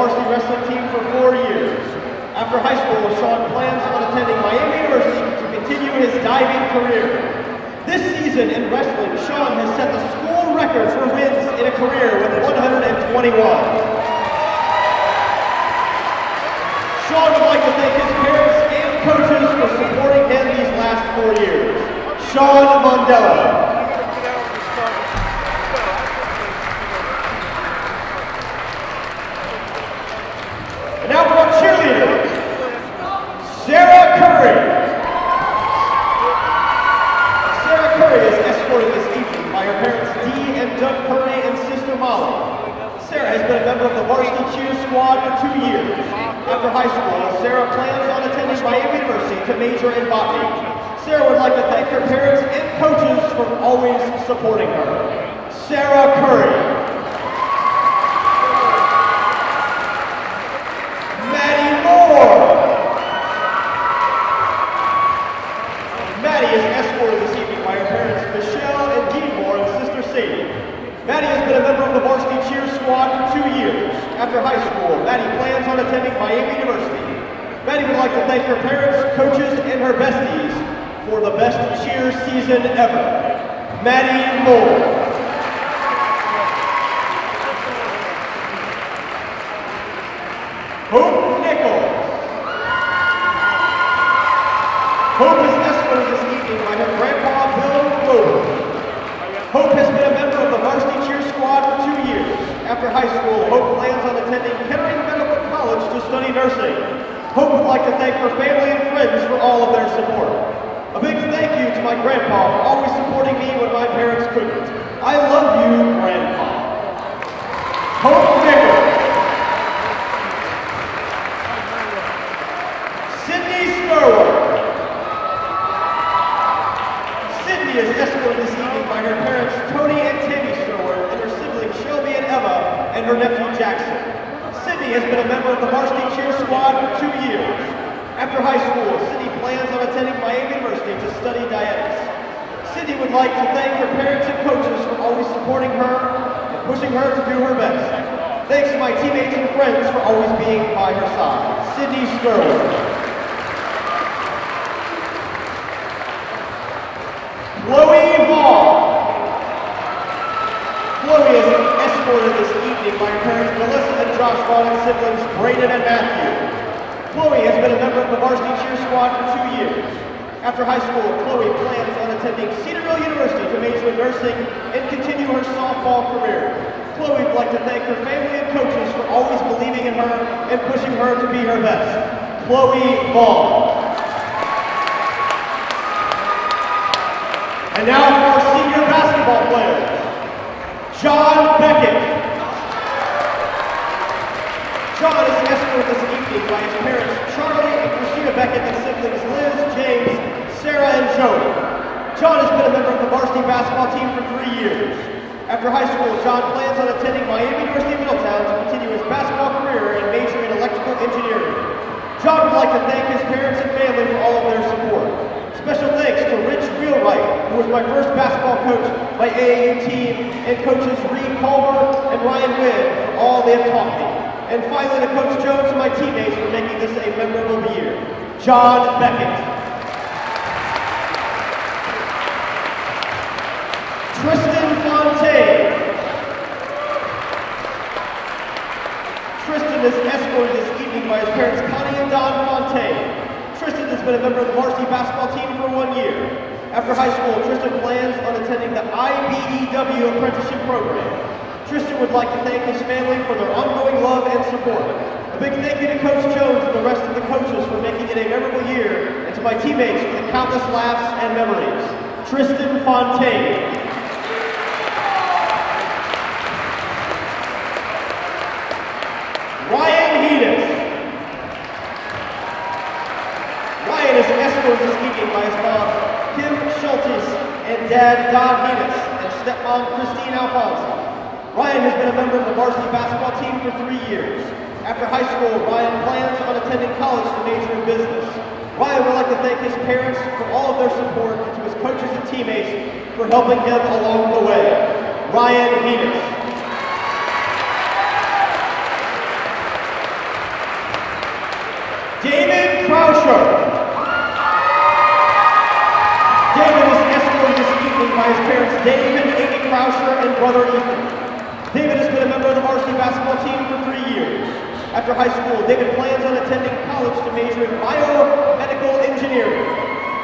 varsity wrestling team for 4 years. After high school, Sean plans on attending Miami University to continue his diving career. This season in wrestling, Sean has set the school record for wins in a career with 121. Sean would like to thank his parents and coaches for supporting him these last 4 years. Sean Mondello. And now for our cheerleader, Sarah Curry. Sarah Curry is escorted this evening by her parents Dee and Doug Curry and sister Molly. Sarah has been a member of the varsity cheer squad for 2 years. After high school, Sarah plans on attending Miami University to major in botany. Sarah would like to thank her parents and coaches for always supporting her. Sarah Curry. Maddie Moore. Maddie is escorted this evening by her parents Michelle and Dee Moore and sister Sadie. Maddie has been a member of the varsity cheer squad for 2 years. After high school, Maddie plans on attending Miami University. Maddie would like to thank her parents, coaches, and her besties for the best cheer season ever. Maddie Moore. Hope Nichols. Hope is escorted this evening by her grandpa, Bill Glover. Hope has been a member of the varsity cheer squad for 2 years. After high school, Hope plans on attending Kettering Medical College to study nursing. Hope would like to thank her family and friends for all of their support. A big thank you to my grandpa for always supporting me when my parents couldn't. I love you, Grandpa. Hope Nichols. Sydney Sturwood. Sydney is escorted this evening by her parents Tony and Tammy Sturwood and her siblings Shelby and Emma and her nephew Jackson. Sydney has been a member of the varsity cheer squad for 2 years. After high school, Sydney plans on attending Miami University to study dietics. Sydney would like to thank her parents and coaches for always supporting her and pushing her to do her best. Thanks to my teammates and friends for always being by her side. Sydney Sturwood. Chloe Vaughn. Chloe is escorted this evening by her parents Melissa and Josh Vaughn and siblings Brayden and Matthew. Chloe has been a member of the varsity cheer squad for 2 years. After high school, Chloe plans on attending Cedarville University to major in nursing and continue her softball career. Chloe would like to thank her family and coaches for always believing in her and pushing her to be her best. Chloe Vaughn. And now for our senior basketball players, John Beckett. John is escorted this evening by his parents Charlie and Christina Beckett and siblings Liz, James, Sarah, and Joey. John has been a member of the varsity basketball team for 3 years. After high school, John plans on attending Miami University Middletown to continue his basketball career and major in electrical engineering. John would like to thank his parents and family for all of their support. Special thanks to Rich Wheelwright, who was my first basketball coach, my AAU team, and coaches Reed Culver and Ryan Wynn for all they have taught me. And finally to Coach Jones and my teammates for making this a memorable year. John Beckett. Tristan Fontaine. Tristan is escorted this evening by his parents Connie and Don Fontaine. Tristan has been a member of the varsity basketball team for 1 year. After high school, Tristan plans on attending the IBEW apprenticeship program. Tristan would like to thank his family for their ongoing love and support. A big thank you to Coach Jones and the rest of the coaches for making it a memorable year, and to my teammates for the countless laughs and memories. Tristan Fontaine. Ryan Hedis. Ryan is escorted this evening by his mom, Kim Schultes, and dad, Don Hedis, and stepmom, Christine Alfonso. Ryan has been a member of the varsity basketball team for 3 years. After high school, Ryan plans on attending college to major in business. Ryan would like to thank his parents for all of their support and to his coaches and teammates for helping him along the way. Ryan Hedis. basketball team for 3 years. After high school, David plans on attending college to major in biomedical engineering.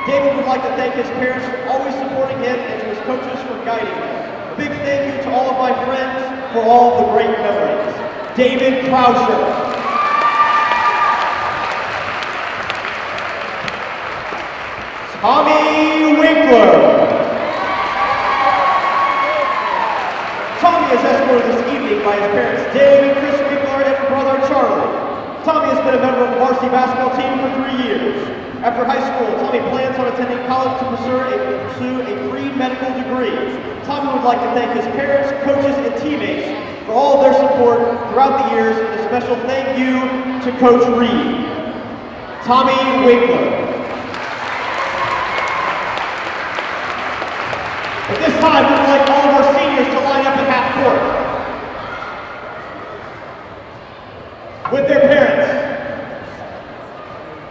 David would like to thank his parents for always supporting him and to his coaches for guiding him. A big thank you to all of my friends for all the great memories. David Krauscher. Tommy Winkler. Tommy is escorted this evening by his parents Dave and Chris Winkler and brother Charlie. Tommy has been a member of the varsity basketball team for 3 years. After high school, Tommy plans on attending college to pursue a pre-medical degree. Tommy would like to thank his parents, coaches, and teammates for all of their support throughout the years, and a special thank you to Coach Reed. Tommy Winkler. At this time, we would like all of our seniors to line up at half court with their parents.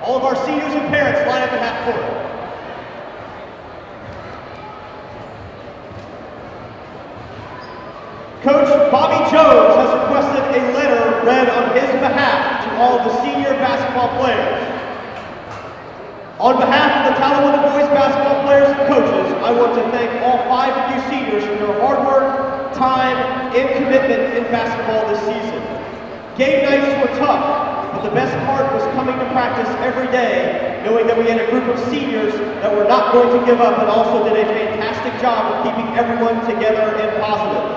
All of our seniors and parents line up at half court. Coach Bobby Jones has requested a letter read on his behalf to all of the senior basketball players. On behalf of the Talawanda boys basketball players and coaches, I want to thank all 5 of you seniors for your hard work, time, and commitment in basketball this season. Game nights were tough, but the best part was coming to practice every day, knowing that we had a group of seniors that were not going to give up and also did a fantastic job of keeping everyone together and positive.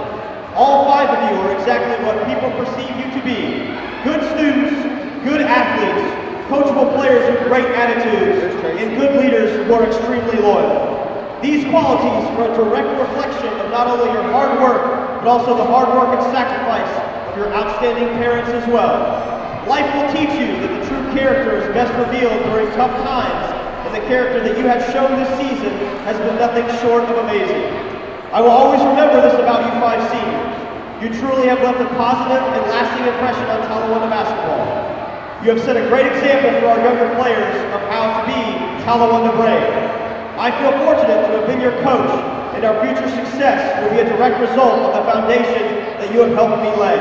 All 5 of you are exactly what people perceive you to be. Good students, good athletes, coachable players with great attitudes, and good leaders who are extremely loyal. These qualities are a direct reflection of not only your hard work, but also the hard work and sacrifice of your outstanding parents as well. Life will teach you that the true character is best revealed during tough times, and the character that you have shown this season has been nothing short of amazing. I will always remember this about you 5 seniors. You truly have left a positive and lasting impression on Talawanda basketball. You have set a great example for our younger players of how to be Talawanda brave. I feel fortunate to have been your coach, and our future success will be a direct result of the foundation that you have helped me lay.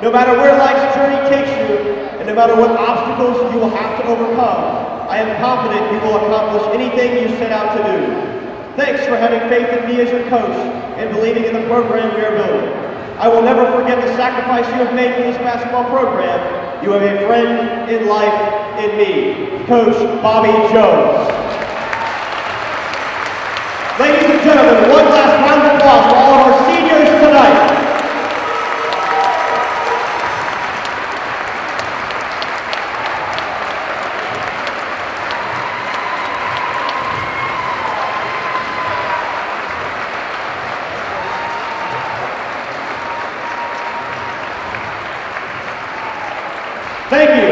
No matter where life's journey takes you, and no matter what obstacles you will have to overcome, I am confident you will accomplish anything you set out to do. Thanks for having faith in me as your coach and believing in the program we are building. I will never forget the sacrifice you have made for this basketball program. You have a friend in life in me, Coach Bobby Jones. Ladies and gentlemen, one last round of applause for all of our seniors tonight. Thank you.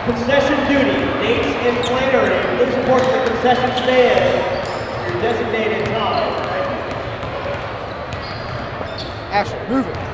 Concession duty, Nates and Flannery, please report to the concession stand. Your designated time. Ashley, move it.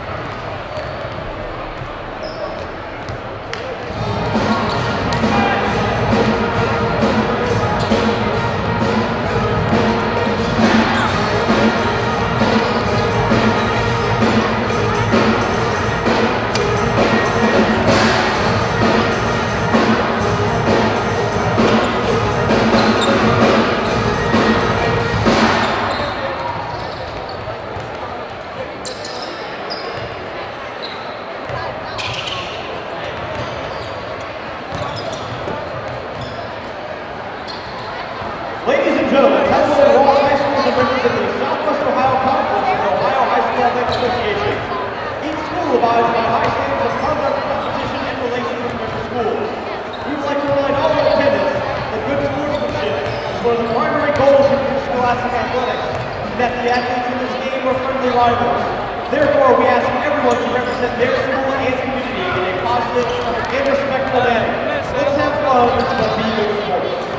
and that the athletes in this game are friendly rivals. Therefore, we ask everyone to represent their school and community in a positive and respectful manner. Let's have fun, but be good sports.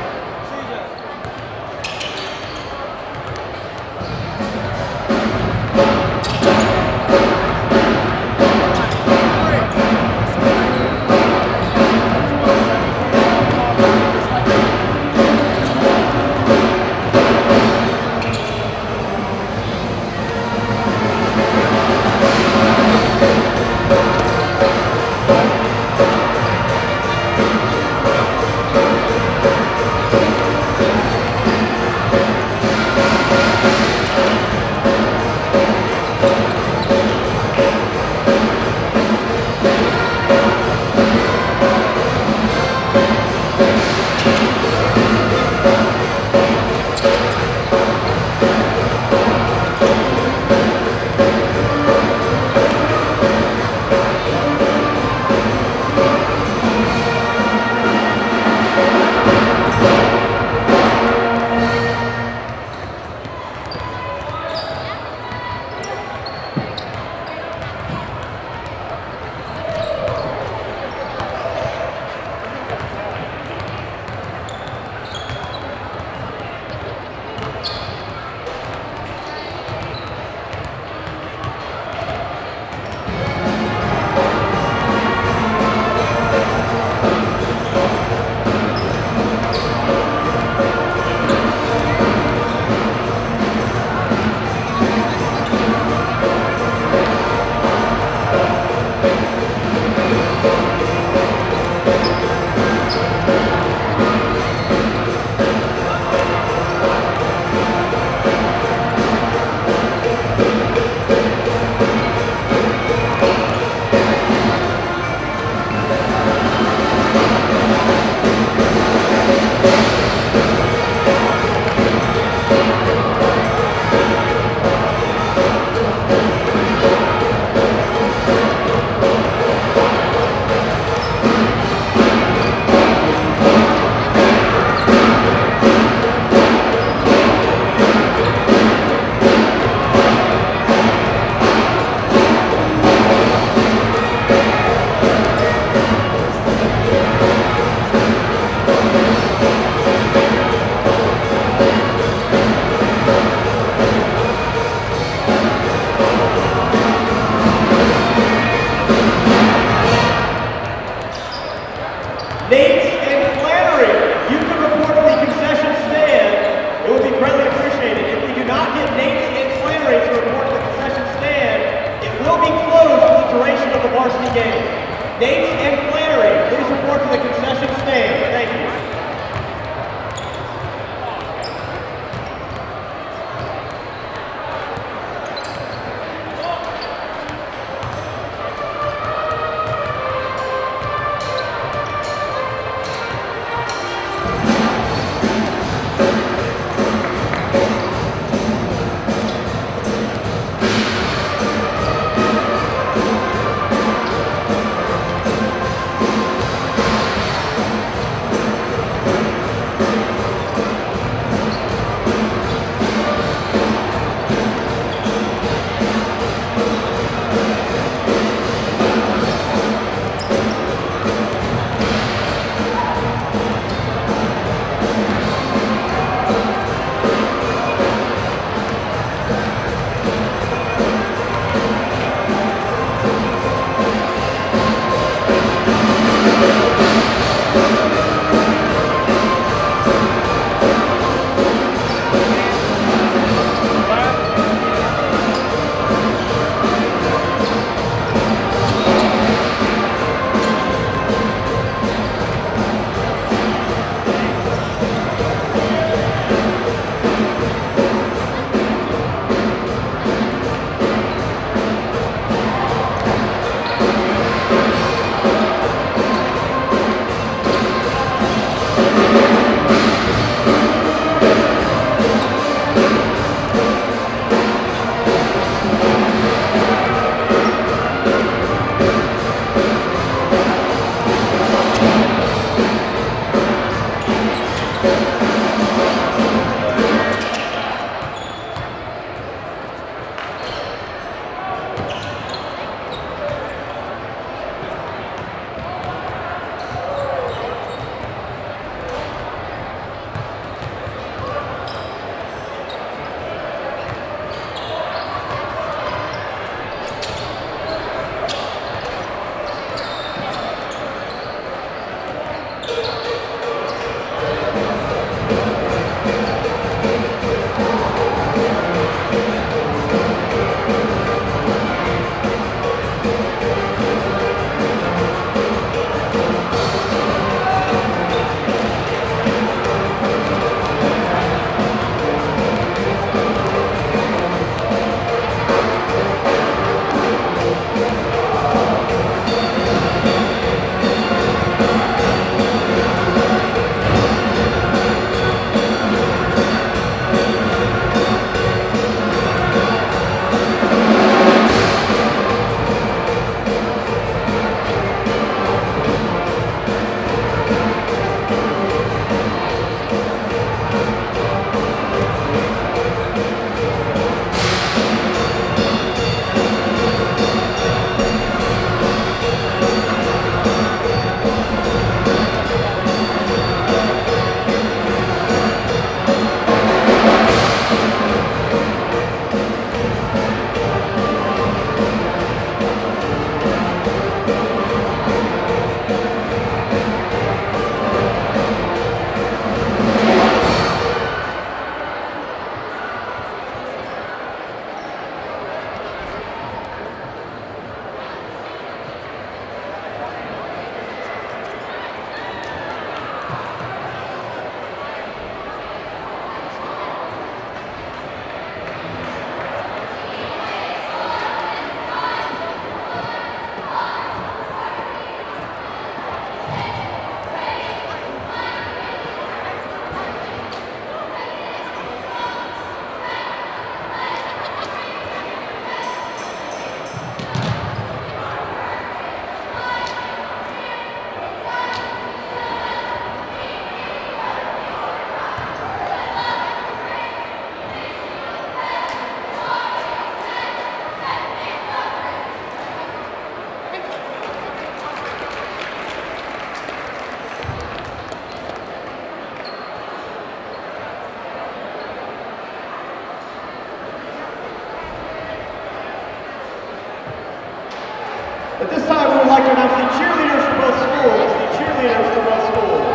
At this time, we would like to announce the cheerleaders for both schools. The cheerleaders for both schools.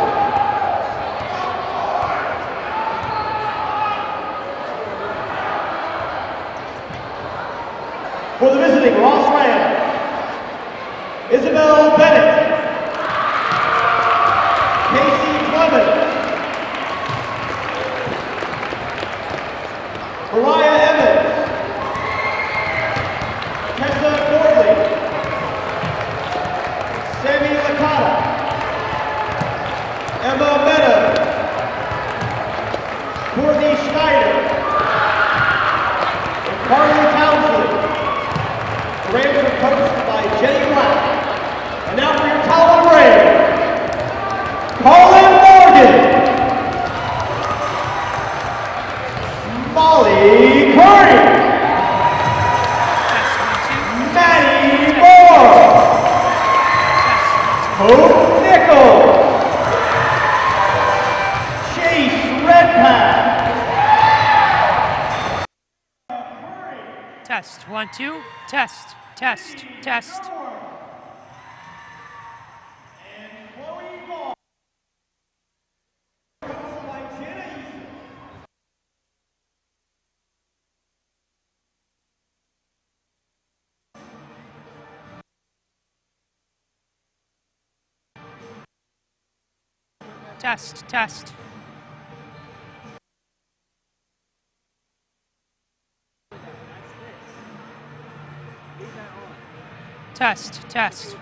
For the visiting Ross Rams, Isabel Bennett, Casey Clemens, Mariah Evans, Tessa Gordley, Sammy Licata, Emma Meadows, Courtney Schneider, and Carly Townsley. The Rams are coached by Jenny Black. And now for your Talon Rams, Colin Morgan, Molly Curry, Maddie Moore, Hope Nichols, Chase Redpath. Test, 1, 2, test, test, test. Test, test. Test, test.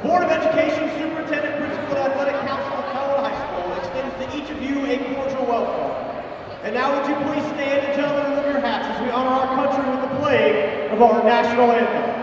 Board of Education Superintendent, Principal, and Athletic Council of Colorado High School extends to each of you a cordial welcome. And now would you please stand and gentlemen and lift your hats as we honor our country with the playing of our national anthem.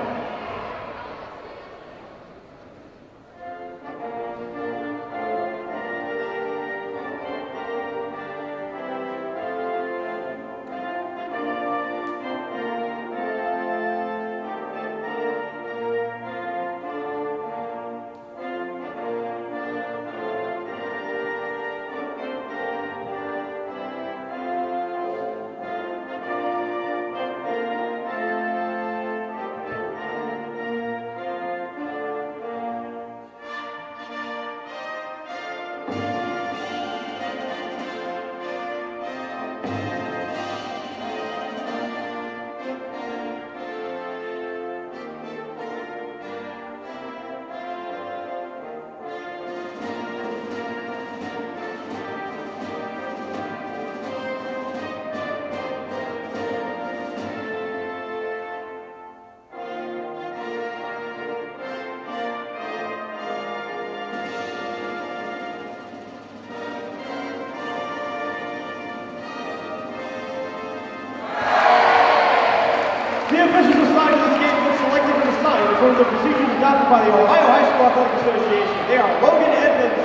The officials assigned to this game have been selected and assigned according to the procedures adopted by the Ohio High School Athletic Association. They are Logan Edmonds,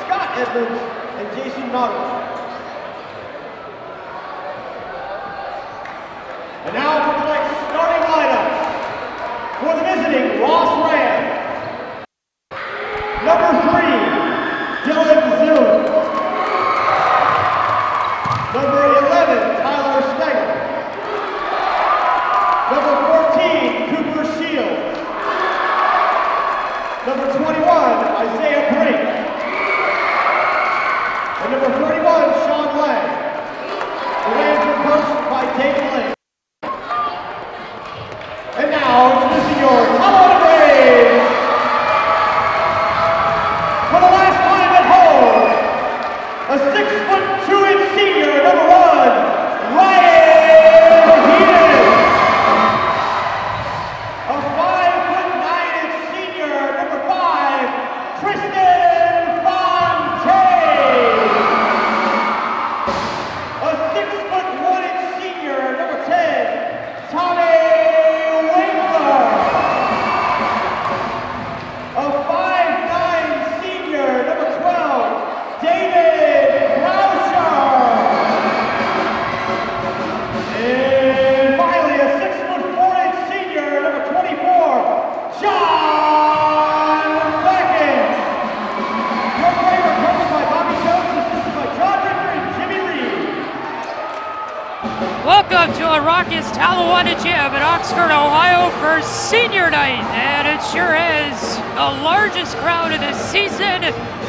Scott Edmonds, and Jason Noddle. And now for tonight's starting lineup. For the visiting Ross Rams, number 3, Dylan Zimmerman. Number 11, Tyler Stenger. Number 14, Cooper Shields. Number 21, Isaiah Brink. And number 31, Sean Lang. The Rams are coached by David Lane. And now, introducing your Colorado Braves. For the last time at home, a 6'2" senior, number 1, Ryan Heenan. A 5'9" senior, number 5, Tristan Fontaine. A 6'1" senior, number 10, Tommy Winkler. A 5'9" senior, number 12, David Rauscher. And finally, a 6'4" senior, number 24, John Beckett. Your Braves are coached by Bobby Jones, assisted by John Ricker and Jimmy Reed. Welcome to a raucous Talawanda Gym in Oxford, Ohio for senior night. And it sure is the largest crowd of the season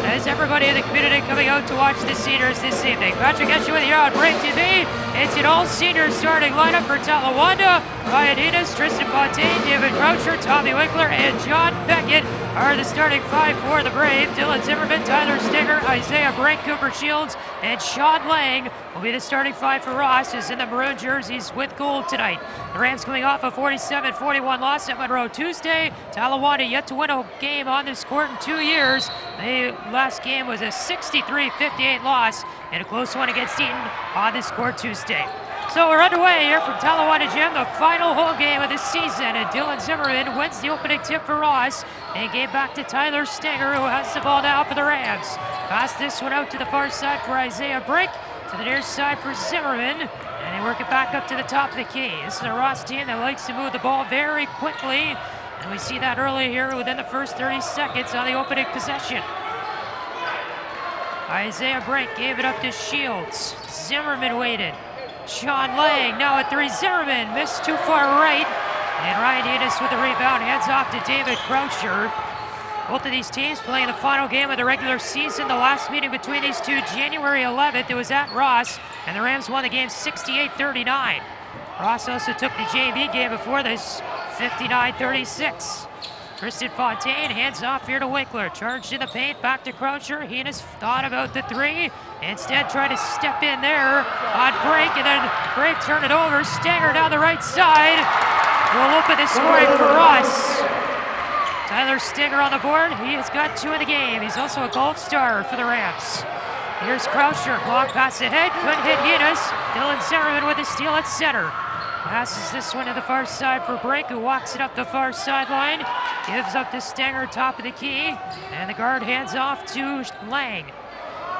as everybody in the community coming out to watch the seniors this evening. Patrick Escher with you on Brave TV. It's an all-senior starting lineup for Talawanda. Ryan Enos, Tristan Fontaine, David Croucher, Tommy Winkler, and John Beckett are the starting 5 for the Brave. Dylan Zimmerman, Tyler Stinger, Isaiah Brink, Cooper Shields, and Sean Lang will be the starting 5 for Ross, who's in the maroon jerseys with gold tonight. The Rams coming off a 47-41 loss at Monroe Tuesday. Talawanda yet to win a game on this court in 2 years. The last game was a 63-58 loss and a close one against Eaton on this court Tuesday. So we're underway here from Talawanda Gym, the final home game of the season, and Dylan Zimmerman wins the opening tip for Ross and gave back to Tyler Stenger, who has the ball now for the Rams. Pass this one out to the far side for Isaiah Brink, to the near side for Zimmerman, and they work it back up to the top of the key. This is a Ross team that likes to move the ball very quickly, and we see that early here within the first 30 seconds on the opening possession. Isaiah Brink gave it up to Shields. Zimmerman waited. Sean Lang now at 3. Zimmerman missed too far right. And Ryan Enos with the rebound, hands off to David Croucher. Both of these teams playing the final game of the regular season. The last meeting between these two, January 11th, it was at Ross, and the Rams won the game 68-39. Ross also took the JV game before this, 59-36. Tristan Fontaine hands off here to Winkler. Charged in the paint, back to Croucher. Heenan thought about the 3. Instead tried to step in there on Brink, and then Brink turned it over. Stanger down the right side will open the scoring for Ross. Tyler Stinger on the board. He has got 2 in the game. He's also a golf star for the Rams. Here's Croucher. Long pass ahead. Couldn't hit Hines. Dylan Zimmerman with a steal at center. Passes this one to the far side for Brink, who walks it up the far sideline. Gives up to Stinger, top of the key. And the guard hands off to Lang.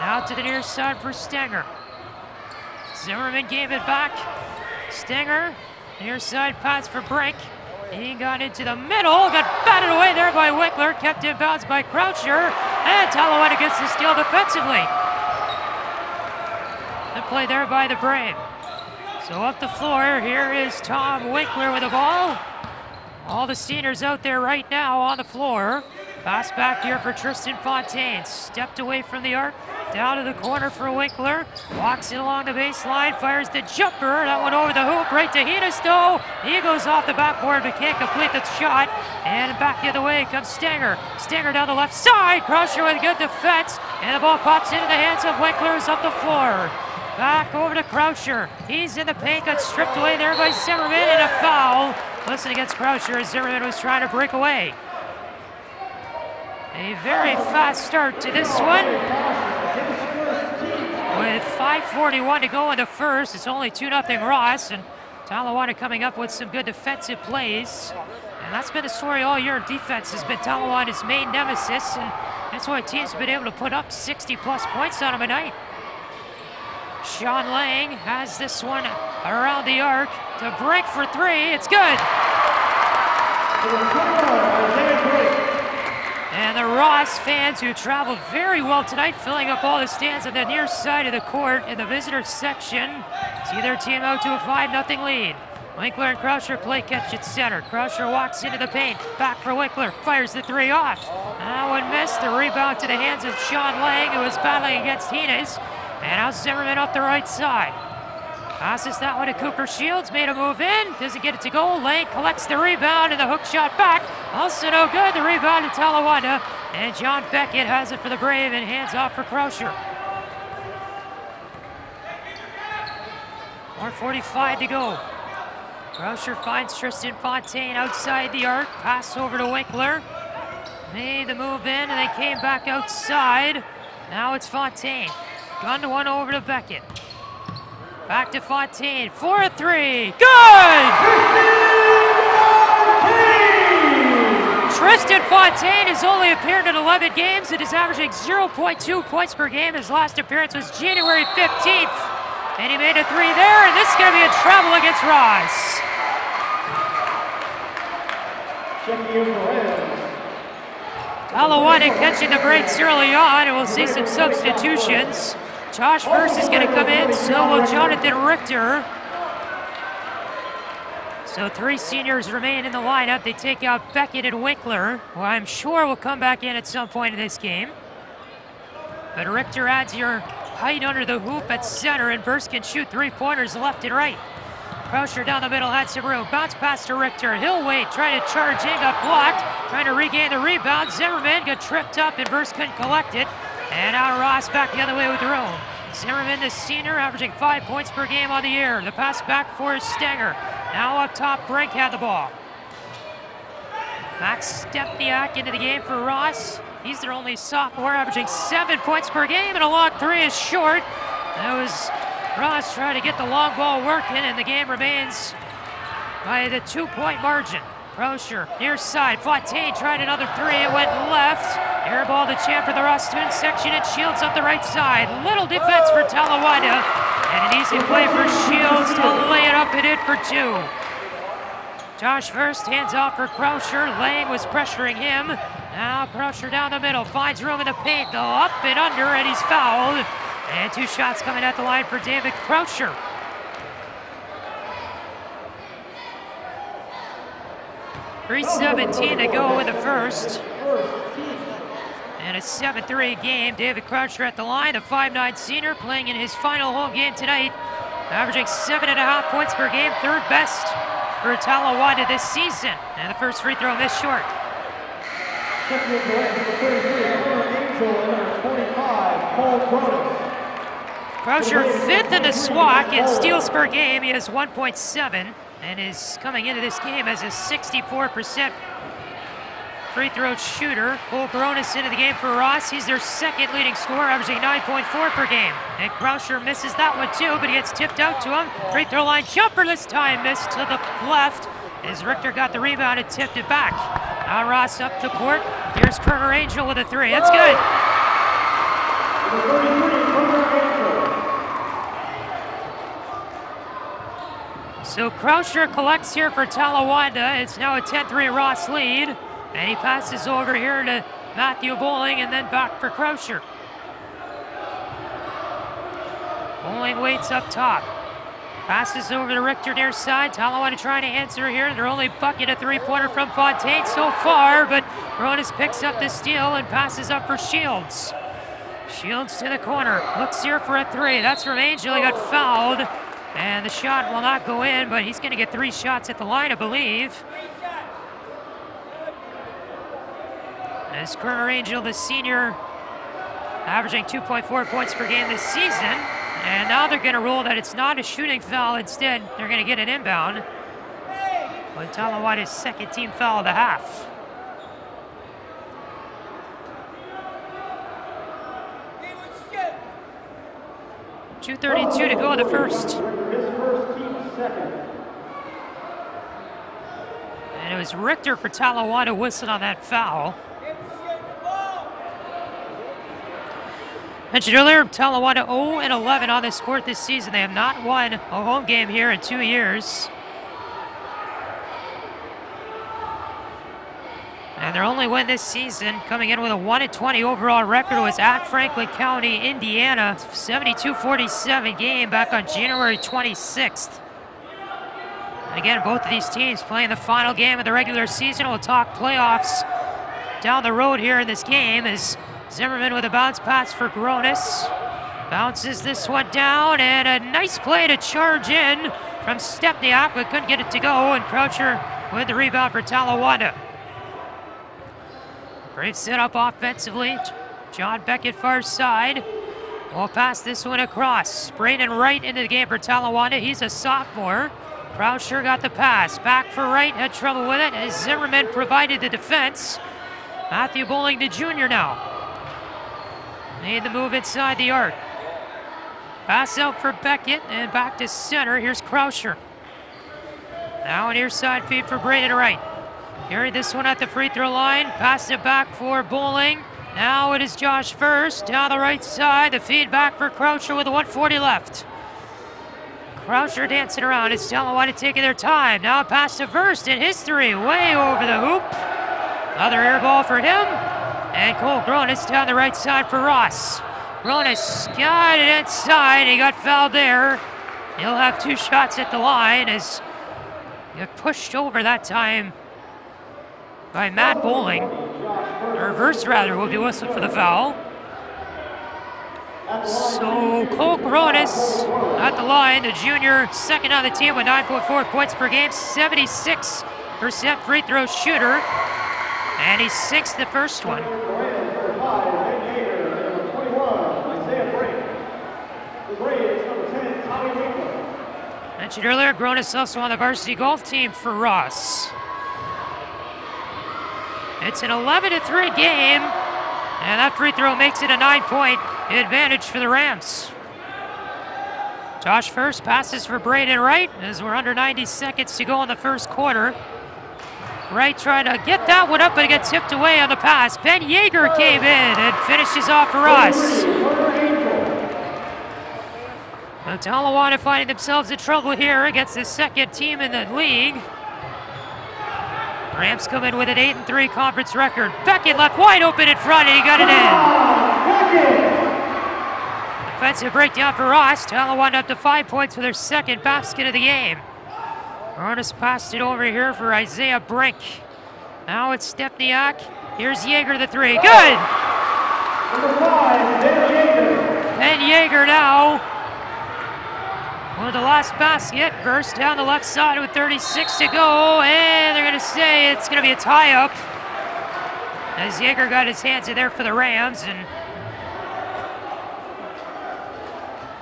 Now to the near side for Stinger. Zimmerman gave it back. Stinger, near side pass for Brink. He got into the middle, got batted away there by Winkler, kept in bounds by Croucher, and Talawanda gets the steal defensively. The play there by the Brave. So up the floor, here is Tom Winkler with the ball. All the seniors out there right now on the floor. Pass back here for Tristan Fontaine. Stepped away from the arc, down to the corner for Winkler. Walks it along the baseline, fires the jumper. That one over the hoop, right to Hines though. He goes off the backboard but can't complete the shot. And back the other way comes Stinger. Stinger down the left side. Crusher with good defense. And the ball pops into the hands of Winkler, who's up the floor. Back over to Croucher. He's in the paint, got stripped away there by Zimmerman, and a foul. Listen against Croucher as Zimmerman was trying to break away. A very fast start to this one. With 5:41 to go in the first, it's only 2-0 Ross, and Talawanda coming up with some good defensive plays. And that's been the story all year. Defense has been Talawanda's main nemesis, and that's why teams have been able to put up 60-plus points on them a night. Sean Lang has this one around the arc to break for 3. It's good. And the Ross fans, who traveled very well tonight, filling up all the stands on the near side of the court in the visitor section, see their team out to a 5-0 lead. Winkler and Croucher play catch at center. Croucher walks into the paint. Back for Winkler. Fires the 3 off. That one missed. The rebound to the hands of Sean Lang, who was battling against Hines. And now Zimmerman up the right side. Passes that one to Cooper Shields. Made a move in. Doesn't get it to go. Lang collects the rebound and the hook shot back. Also no good. The rebound to Talawanda. And John Beckett has it for the Brave and hands off for Croucher. 1:45 to go. Croucher finds Tristan Fontaine outside the arc. Pass over to Winkler. Made the move in and they came back outside. Now it's Fontaine. Gun to one over to Beckett. Back to Fontaine. 4-3. Good! Tristan Fontaine has only appeared in 11 games and is averaging 0.2 points per game. His last appearance was January 15th. And he made a 3 there, and this is going to be a treble against Ross. Talawanda catching the breaks early on, and we'll see some substitutions. Josh First is going to come in, so will Jonathan Richter. So 3 seniors remain in the lineup. They take out Beckett and Winkler, who I'm sure will come back in at some point in this game. But Richter adds your height under the hoop at center, and Burst can shoot 3-pointers left and right. Croucher down the middle had some room. Bounce pass to Richter. He'll wait, trying to charge in, got blocked. Trying to regain the rebound. Zimmerman got tripped up, and Burst couldn't collect it. And now Ross back the other way with their own. Zimmerman, the senior, averaging 5 points per game on the year. The pass back for Stenger. Now up top, Brink had the ball. Max Stepniak into the game for Ross. He's their only sophomore, averaging 7 points per game, and a long 3 is short. That was Ross trying to get the long ball working, and the game remains by the 2-point margin. Croucher, near side. Fontaine tried another 3. It went left. Air ball to champ for the Ross student section, and Shields up the right side. Little defense for Talawanda, and an easy play for Shields to lay it up and in for 2. Josh First hands off for Croucher. Lang was pressuring him. Now Croucher down the middle, finds room in the paint. Go up and under, and he's fouled. And 2 shots coming at the line for David Croucher. .3:17 to go in the first. And a 7-3 game. David Croucher at the line, the 5'9" senior, playing in his final home game tonight. Averaging 7.5 points per game, 3rd best for Talawanda this season. And the first free throw missed short. Croucher 5th in the SWAC in steals per game. He has 1.7 and is coming into this game as a 64% free throw shooter. Cole Coronis into the game for Ross. He's their second leading scorer, averaging 9.4 per game. And Croucher misses that one too, but he gets tipped out to him. Free throw line jumper this time, missed to the left as Richter got the rebound and tipped it back. Now Ross up the court. Here's Kerner Angel with a three. That's good. So Croucher collects here for Talawanda. It's now a 10-3 Ross lead. And he passes over here to Matthew Bowling and then back for Croucher. Bowling waits up top. Passes over to Richter near side. Talawanda trying to answer here. Their only bucket, a three-pointer from Fontaine so far, but Coronis picks up the steal and passes up for Shields. Shields to the corner. Looks here for a three. That's from Angel. He got fouled. And the shot will not go in, but he's going to get 3 shots at the line, I believe. As Kerner Angel, the senior, averaging 2.4 points per game this season. And now they're going to rule that it's not a shooting foul. Instead, they're going to get an inbound. But Talawanda's second team foul of the half. .232 to go in the first. And it was Richter for Talawanda whistled on that foul. Mentioned earlier, Talawanda 0-11 on this court this season. They have not won a home game here in 2 years. And their only win this season, coming in with a 1-20 overall record, was at Franklin County, Indiana, 72-47 game back on January 26th. And again, both of these teams playing the final game of the regular season. We'll talk playoffs down the road here in this game as Zimmerman with a bounce pass for Coronis. Bounces this one down, and a nice play to charge in from Stepniak, but couldn't get it to go, and Croucher with the rebound for Talawanda. Brave set up offensively. John Beckett far side. We'll pass this one across. Braden Wright into the game for Talawanda. He's a sophomore. Croucher got the pass. Back for Wright, had trouble with it as Zimmerman provided the defense. Matthew Bowling, the junior now. Made the move inside the arc. Pass out for Beckett and back to center. Here's Croucher. Now an near side feed for Braden Wright. Carried this one at the free throw line. Passed it back for Bowling. Now it is Josh First down the right side. The feed back for Croucher with a 1:40 left. Croucher dancing around. It's Talawanda taking their time. Now a pass to First and his three way over the hoop. Another air ball for him. And Cole Gronis down the right side for Ross. Gronis got it inside. He got fouled there. He'll have 2 shots at the line as he got pushed over that time by Matt Bowling. The reverse, rather, will be whistled for the foul. So Cole Coronis at the line, the junior, second on the team with 9.4 points per game, 76% free throw shooter, and he sinks the first one. Mentioned earlier, Gronis also on the varsity golf team for Ross. It's an 11-3 game, and that free throw makes it a 9-point advantage for the Rams. Josh First passes for Braden Wright as we're under 90 seconds to go in the first quarter. Wright tried to get that one up, but it got tipped away on the pass. Ben Yeager came in and finishes off for us. Now Talawanda finding themselves in trouble here against the second team in the league. Rams come in with an 8-3 conference record. Beckett left wide open in front, and he got it in. Defensive breakdown for Ross. Talawanda up to 5 points for their second basket of the game. Coronis passed it over here for Isaiah Brink. Now it's Stepniak. Here's Yeager the three. Good! Ben Yeager now with the last basket. Burst down the left side with 36 to go, and they're going to say it's going to be a tie-up as Yeager got his hands in there for the Rams, and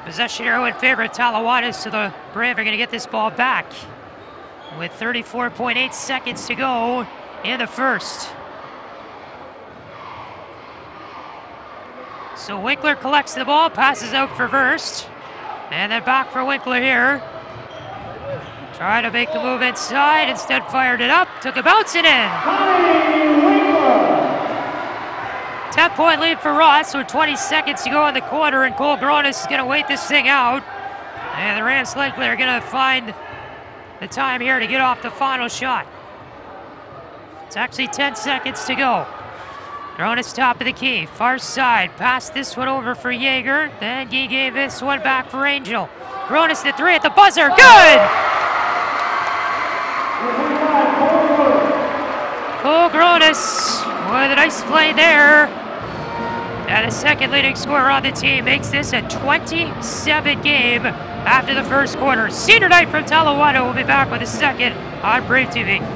possession arrow in favor of Talawanda, so the Braves are going to get this ball back with 34.8 seconds to go in the first. So Winkler collects the ball, passes out for Verst. And then back for Winkler here. Try to make the move inside, instead fired it up, took a bounce and in. 10-point lead for Ross with 20 seconds to go in the quarter, and Cole Gronis is gonna wait this thing out. And the Rams likely are gonna find the time here to get off the final shot. It's actually 10 seconds to go. Gronis top of the key, far side, passed this one over for Yeager, then he gave this one back for Angel. Gronis the three at the buzzer, good! Cole Gronis with a nice play there. And the second leading scorer on the team makes this a 27 game after the first quarter. Senior night from Talawanda. We'll be back with a second on Brave TV.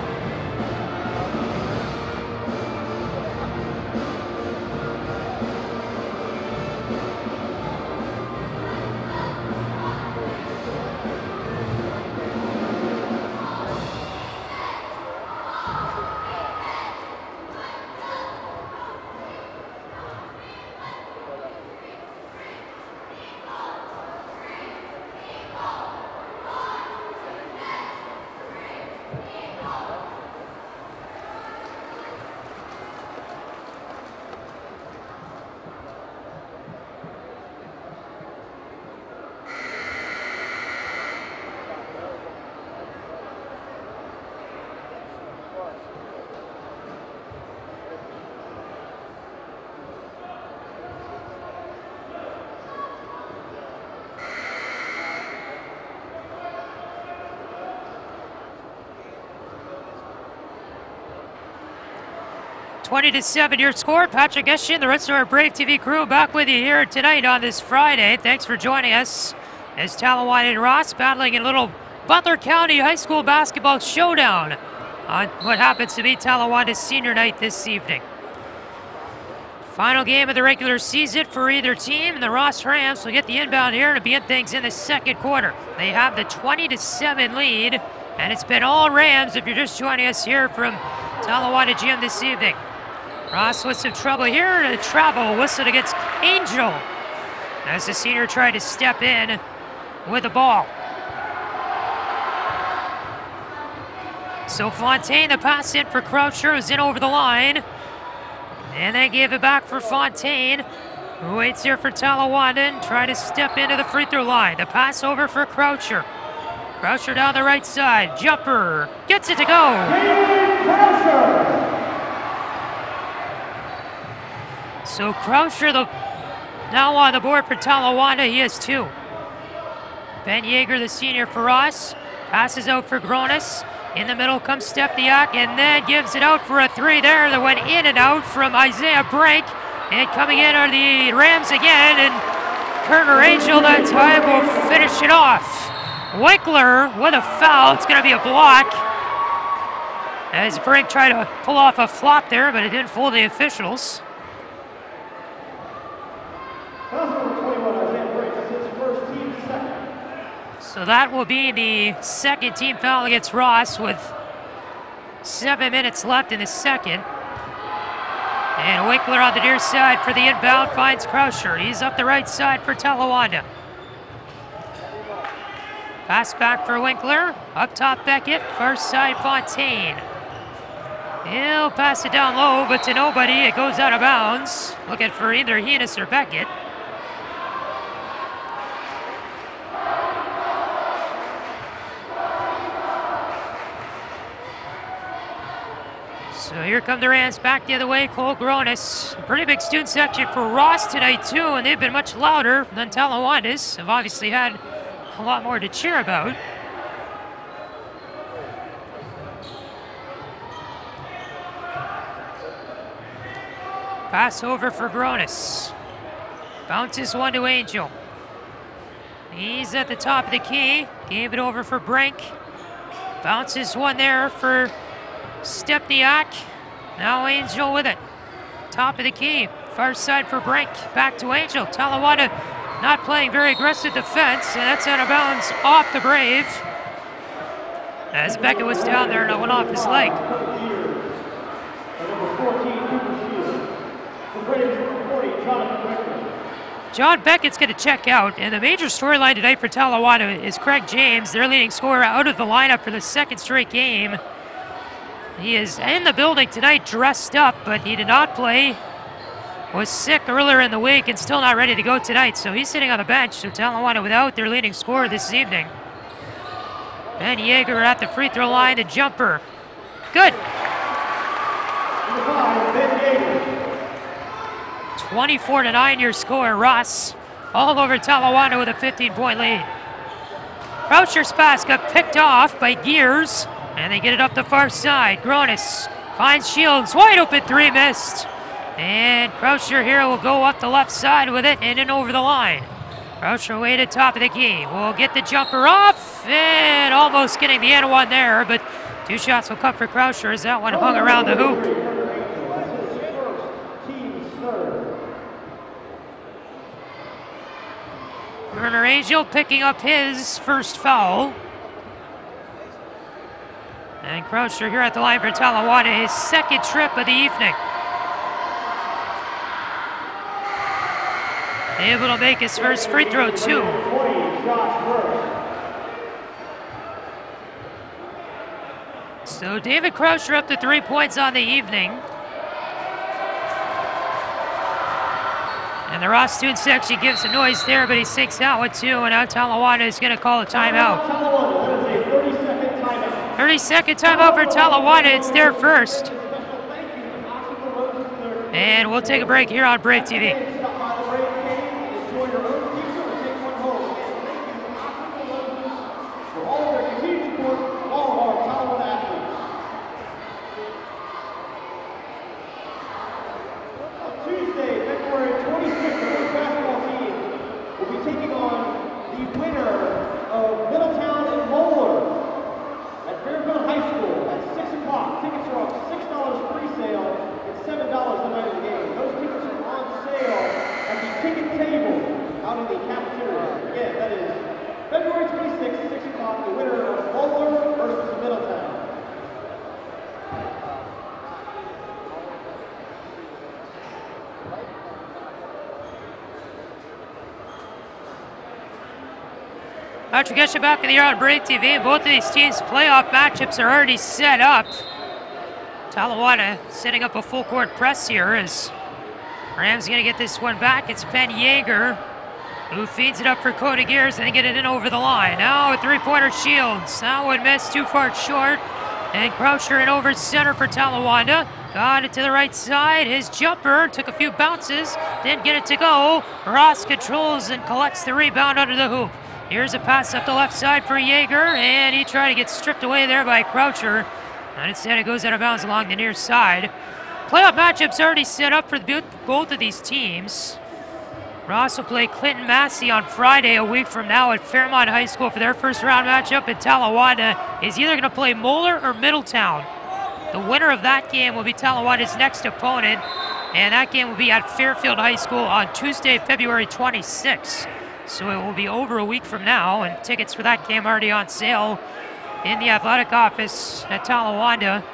(20-7) your score. Patrick Eshin, the rest of our Brave TV crew, back with you here tonight on this Friday. Thanks for joining us as Talawanda and Ross battling in a little Butler County High School basketball showdown on what happens to be Talawanda's senior night this evening. Final game of the regular season for either team, and the Ross Rams will get the inbound here to begin things in the second quarter. They have the 20-7 lead, and it's been all Rams if you're just joining us here from Talawanda Gym this evening. Ross with some trouble here, and a travel whistle against Angel as the senior tried to step in with the ball. So Fontaine, the pass in for Croucher, who's in over the line. And they gave it back for Fontaine, who waits here for Talawanda and try to step into the free throw line. The pass over for Croucher. Croucher down the right side, jumper, gets it to go. So Croucher now on the board for Talawanda, he has two. Ben Yeager, the senior for Ross, passes out for Gronis. In the middle comes Stepniak, and then gives it out for a three there that went in and out from Isaiah Brink. And coming in are the Rams again, and Kerner Angel that time will finish it off. Winkler with a foul, it's gonna be a block. As Brink tried to pull off a flop there, but it didn't fool the officials. So that will be the second team foul against Ross with 7 minutes left in the second. And Winkler on the near side for the inbound finds Croucher. He's up the right side for Talawanda. Pass back for Winkler. Up top Beckett, far side Fontaine. He'll pass it down low, but to nobody. It goes out of bounds. Looking for either Heenis or Beckett. So here come the Rams back the other way. Cole Gronis. A pretty big student section for Ross tonight too, and they've been much louder than Talawanda's. Have obviously had a lot more to cheer about. Pass over for Gronis. Bounces one to Angel. He's at the top of the key. Gave it over for Brink. Bounces one there for Stepniak. Now Angel with it. Top of the key. Far side for Brink. Back to Angel. Talawanda not playing very aggressive defense, and that's out of bounds off the Brave. As Beckett was down there and it went off his leg. The Braves, 40, Jonathan Winkler. John Beckett's going to check out, and the major storyline tonight for Talawanda is Craig James, their leading scorer, out of the lineup for the second straight game. He is in the building tonight dressed up, but he did not play. Was sick earlier in the week and still not ready to go tonight, so he's sitting on the bench. So Talawanda without their leading scorer this evening. Ben Yeager at the free throw line, the jumper. Good. 24-9 your score. Ross all over Talawanda with a 15-point lead. Croucher's pass got picked off by Gears, and they get it up the far side. Gronis finds Shields, wide open three, missed. And Croucher here will go up the left side with it and in over the line. Croucher way to top of the key. Will get the jumper off and almost getting the end one there, but 2 shots will come for Croucher as that one hung around the hoop. Werner Angel picking up his first foul. And Croucher here at the line for Talawanda, his second trip of the evening. Able to make his first free throw, 2. So David Croucher up to 3 points on the evening. And the Ross student section gives some noise there, but he sinks out with 2, and now Talawanda is going to call a timeout. 30-second timeout for Talawanda. It's their first. And we'll take a break here on Brave TV. Patrick Escher back in the yard on Brave TV, and both of these teams' playoff matchups are already set up. Talawanda setting up a full court press here as Rams going to get this one back. It's Ben Yeager who feeds it up for Cody Gears, and they get it in over the line. Now a three-pointer Shields. That one missed, too far short. And Croucher in over center for Talawanda. Got it to the right side. His jumper took a few bounces, didn't get it to go. Ross controls and collects the rebound under the hoop. Here's a pass up the left side for Yeager, and he tried to get stripped away there by Croucher. And instead it goes out of bounds along the near side. Playoff matchups already set up for both of these teams. Ross will play Clinton Massey on Friday, a week from now, at Fairmont High School for their first round matchup. And Talawanda is either going to play Moeller or Middletown. The winner of that game will be Talawanda's next opponent, and that game will be at Fairfield High School on Tuesday, February 26th. So it will be over a week from now, and tickets for that game already on sale in the athletic office at Talawanda.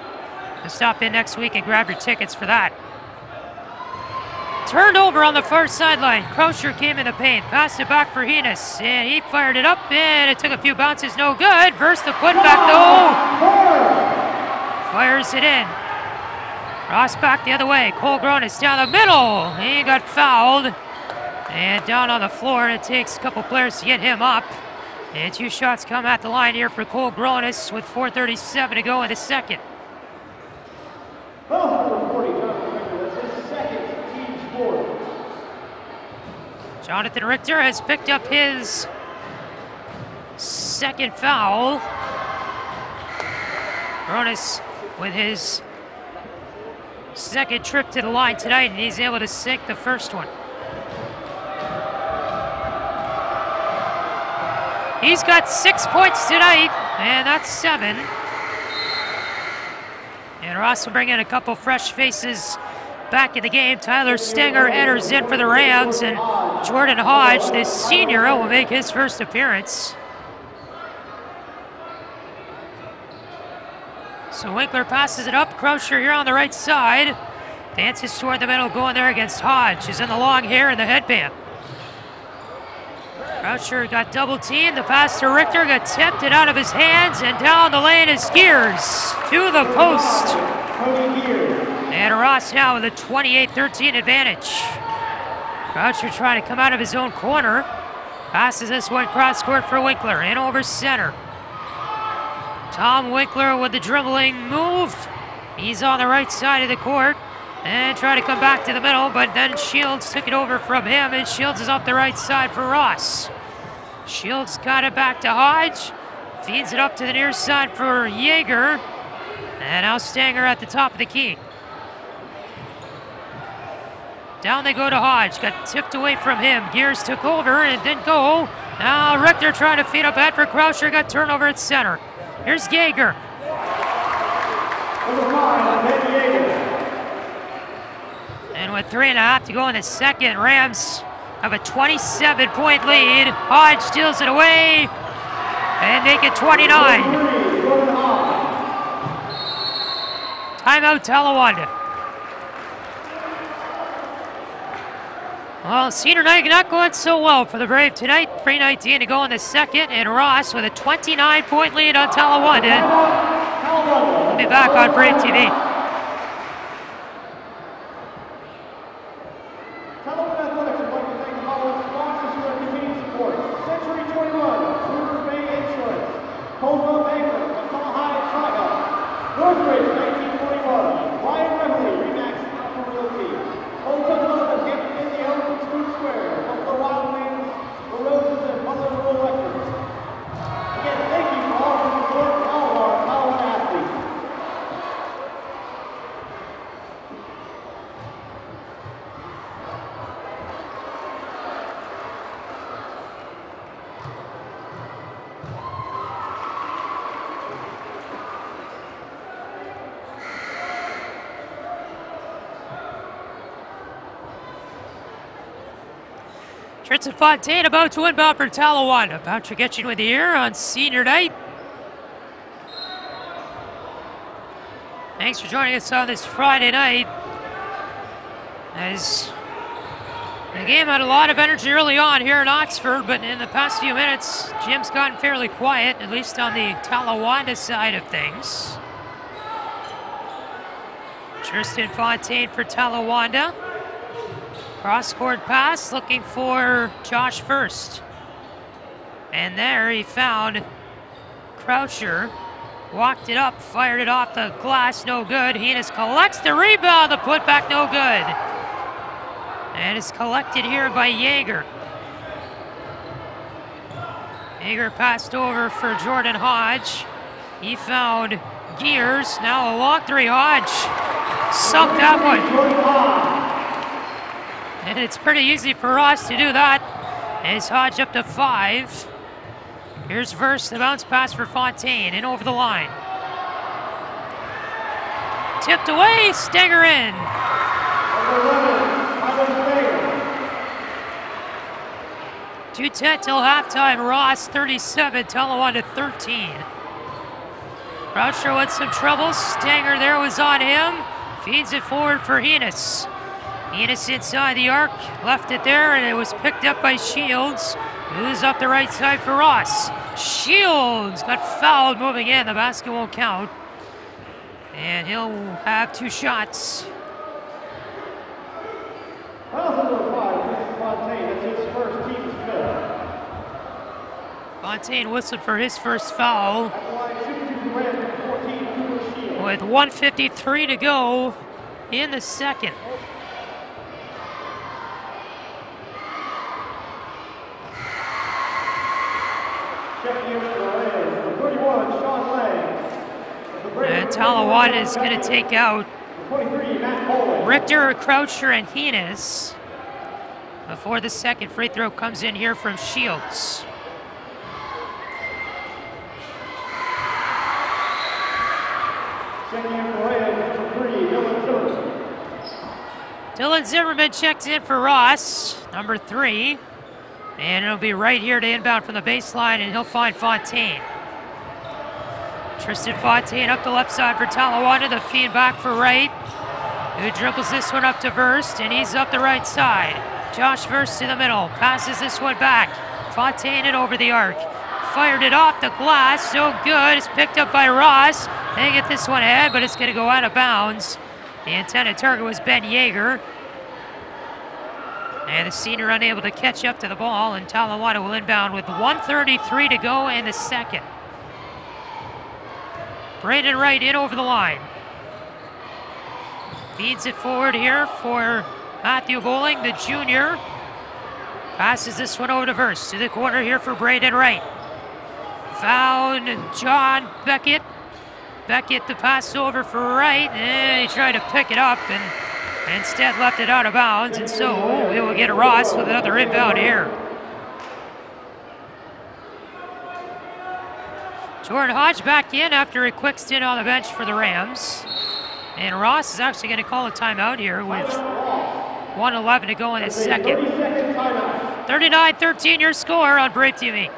So stop in next week and grab your tickets for that. Turned over on the far sideline. Croucher came in the paint, passed it back for Heenis, and he fired it up, and it took a few bounces, no good. Versus the putback though. Fires it in. Ross back the other way. Cole Gronis down the middle. He got fouled. And down on the floor, and it takes a couple players to get him up. And 2 shots come at the line here for Cole Gronis with 4:37 to go in the second. Jonathan Richter has picked up his second foul. Gronis with his second trip to the line tonight, and he's able to sink the first one. He's got 6 points tonight, and that's 7. And Ross will bring in a couple fresh faces back in the game. Tyler Stenger enters in for the Rams, and Jordan Hodge, this senior, will make his first appearance. So Winkler passes it up. Croucher here on the right side. Dances toward the middle, going there against Hodge, who's in the long hair and the headband. Croucher got double teamed. The pass to Richter got tipped it out of his hands, and down the lane is Gears to the post. And Ross now with a 28-13 advantage. Croucher trying to come out of his own corner. Passes this one cross court for Winkler, in over center. Tom Winkler with the dribbling move. He's on the right side of the court and try to come back to the middle, but then Shields took it over from him, and Shields is up the right side for Ross. Shields got it back to Hodge, feeds it up to the near side for Yeager, and now Stanger at the top of the key. Down they go to Hodge, got tipped away from him. Gears took over and it didn't go. Now Richter trying to feed up ahead for Croucher, got turnover at center. Here's Yeager. And with 3.5 to go in the second, Rams have a 27-point lead. Hodge steals it away and make it 29. Timeout Talawanda. Well, senior night not going so well for the Brave tonight. 3:19 to go in the second, and Ross with a 29-point lead on Talawanda. We'll be back on Brave TV. Talawanda Athletics would like to thank the following sponsors for their continued support. Century 21, Rivers Bay Insurance, Coldwell Banker, McCall High Chicago, Northridge 1941, Ryan Remley, Remax Alpha Realty, Old Development, Hampton Indiana, Food Square, Buffalo Wild Wings, The Roses, and Butler Rural Electric. Again, thank you for all the support from all of our Talawanda athletes. Tristan Fontaine about to inbound for Talawanda. About to get you with the ear on senior night. Thanks for joining us on this Friday night. As the game had a lot of energy early on here in Oxford, but in the past few minutes, Jim's gotten fairly quiet, at least on the Talawanda side of things. Tristan Fontaine for Talawanda. Cross-court pass, looking for Josh First. And there he found Croucher. Walked it up, fired it off the glass, no good. Heenis collects the rebound, the putback, no good. And it's collected here by Yeager. Yeager passed over for Jordan Hodge. He found Gears, now a long three. Hodge sucked that one. And it's pretty easy for Ross to do that. As Hodge up to 5. Here's Verse, the bounce pass for Fontaine, in over the line. Tipped away, Stanger in. 2:10 till halftime, Ross 37, Talawanda 13. Croucher with some trouble, Stanger there was on him. Feeds it forward for Heenis. Heenis inside the arc, left it there, and it was picked up by Shields, who's up the right side for Ross. Shields got fouled moving in, the basket won't count. And he'll have 2 shots. Fontaine whistled for his first foul. With 1:53 to go in the second. And Talawanda is going to take out Richter, Croucher, and Heenis before the second free throw comes in here from Shields. Dylan Zimmerman checks in for Ross, number 3. And it'll be right here to inbound from the baseline, and he'll find Fontaine. Tristan Fontaine up the left side for Talawanda, the feed back for Wright, who dribbles this one up to Verst, and he's up the right side. Josh Verst to the middle, passes this one back. Fontaine it over the arc. Fired it off the glass, so good. It's picked up by Ross. They get this one ahead, but it's going to go out of bounds. The intended target was Ben Yeager. And the senior unable to catch up to the ball, and Talawanda will inbound with 1:33 to go in the second. Braden Wright in over the line. Feeds it forward here for Matthew Bowling, the junior. Passes this one over to Verse to the corner here for Braden Wright. Found John Beckett. Beckett the pass over for Wright, and he tried to pick it up and instead left it out of bounds, and so we will get Ross with another inbound here. Jordan Hodge back in after a quick stint on the bench for the Rams. And Ross is actually going to call a timeout here with 1:11 to go in the second. 39-13 your score on Brave TV.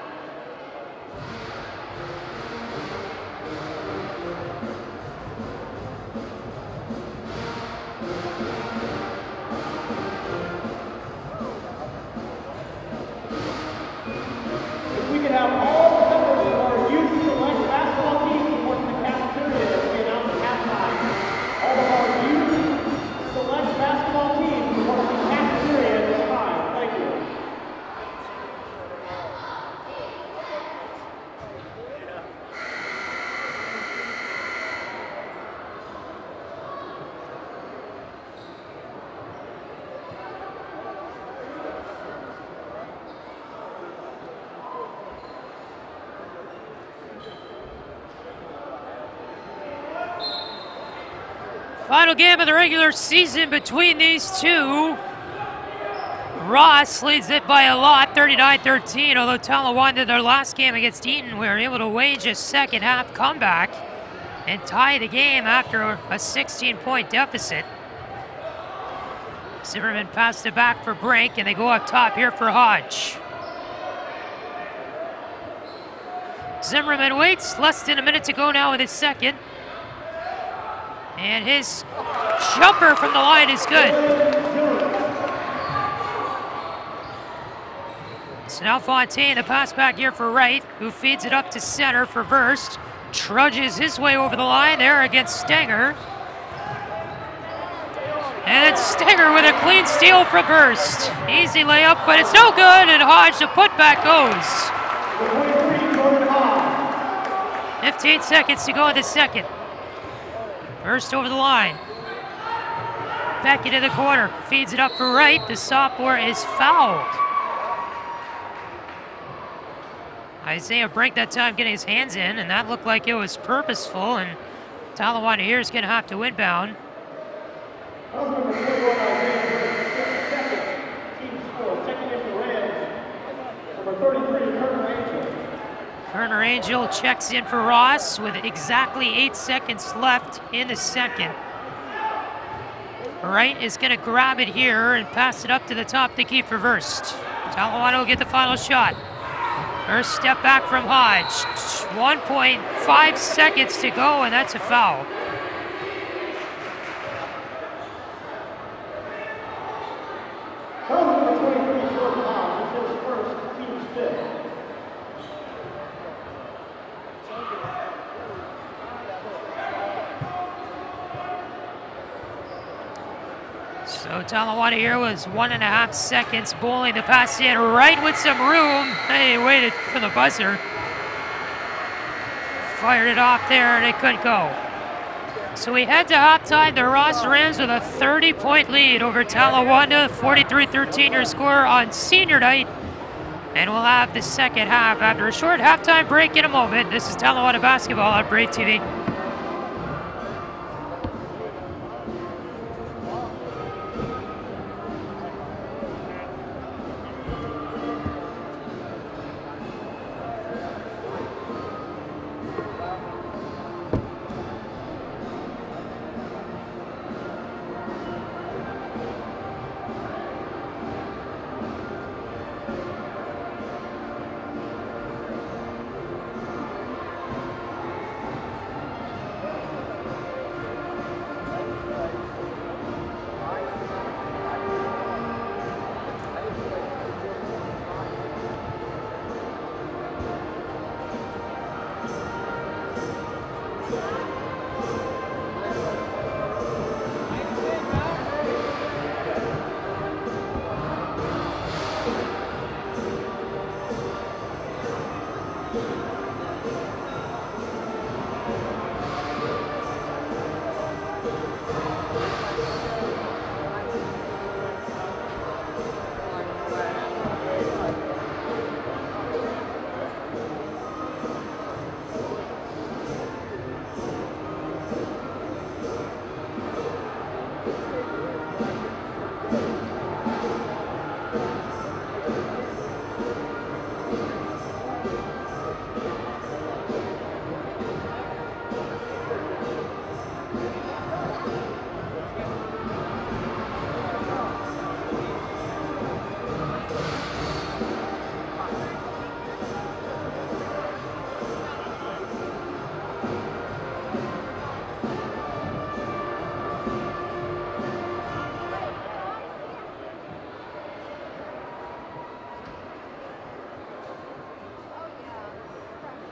Final game of the regular season between these two. Ross leads it by a lot, 39-13, although Talawanda, their last game against Eaton, we were able to wage a second half comeback and tie the game after a 16-point deficit. Zimmerman passed it back for Brink, and they go up top here for Hodge. Zimmerman waits, less than a minute to go now in the second. And his jumper from the line is good. So now Fontaine, the pass back here for Wright, who feeds it up to center for Verst. Trudges his way over the line there against Stenger. And it's Stenger with a clean steal from Verst. Easy layup, but it's no good, and Hodge, the putback goes. 15 seconds to go in the second. Verst over the line. Back into the corner. Feeds it up for Wright. The sophomore is fouled. Isaiah Brink that time getting his hands in, and that looked like it was purposeful, and Talawanda here is going to have to inbound. Turner Angel checks in for Ross with exactly 8 seconds left in the second. Wright is going to grab it here and pass it up to the top to keep for Verst. Talawanda will get the final shot. First step back from Hodge. 1.5 seconds to go, and that's a foul. So Talawanda here was 1.5 seconds. Bowling the pass in right with some room. They waited for the buzzer. Fired it off there and it couldn't go. So we head to halftime. The Ross Rams with a 30-point lead over Talawanda. 43-13 your score on senior night. And we'll have the second half after a short halftime break in a moment. This is Talawanda basketball on Brave TV.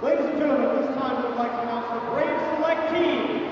Ladies and gentlemen, this time we would like to announce the Brave Select Team.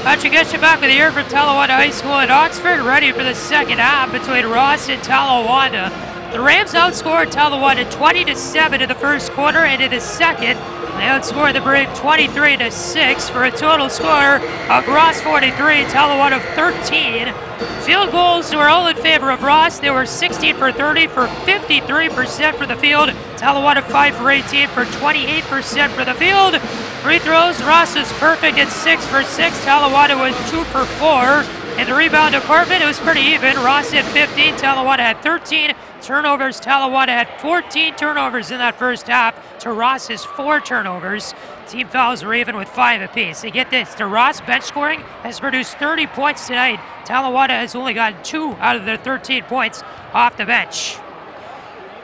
Patrick Getcha back with the year from Talawanda High School in Oxford, ready for the second half between Ross and Talawanda. The Rams outscored Talawanda 20-7 in the first quarter, and in the second, they outscored the Brave 23-6 for a total score of Ross 43, Talawanda 13. Field goals were all in favor of Ross. They were 16 for 30 for 53% for the field. Talawanda 5 for 18 for 28% for the field. Free throws, Ross was perfect at 6 for 6. Talawanda was 2 for 4. In the rebound department, it was pretty even. Ross had 15, Talawanda had 13 turnovers. Talawanda had 14 turnovers in that first half to Ross's 4 turnovers. Team fouls were even with 5 apiece. And get this, the Ross bench scoring has produced 30 points tonight. Talawanda has only gotten 2 out of their 13 points off the bench.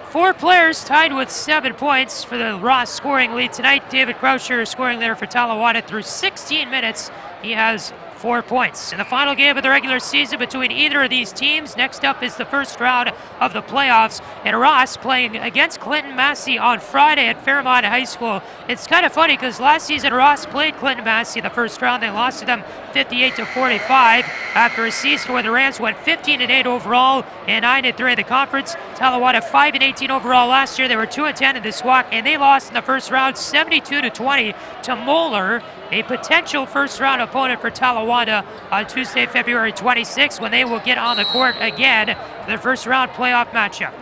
4 players tied with 7 points for the Ross scoring lead tonight. David Croucher is scoring there for Talawanda through 16 minutes. He has 4 points. In the final game of the regular season between either of these teams, next up is the first round of the playoffs, and Ross playing against Clinton Massey on Friday at Fairmont High School. It's kind of funny because last season Ross played Clinton Massey in the first round. They lost to them 58-45 after a season where the Rams went 15-8 overall and 9-3 in the conference. Talawanda 5-18 overall last year. They were 2-10 in the SWAC, and they lost in the first round 72-20 to Moeller, a potential first-round opponent for Talawanda on Tuesday, February 26th, when they will get on the court again for their first-round playoff matchup.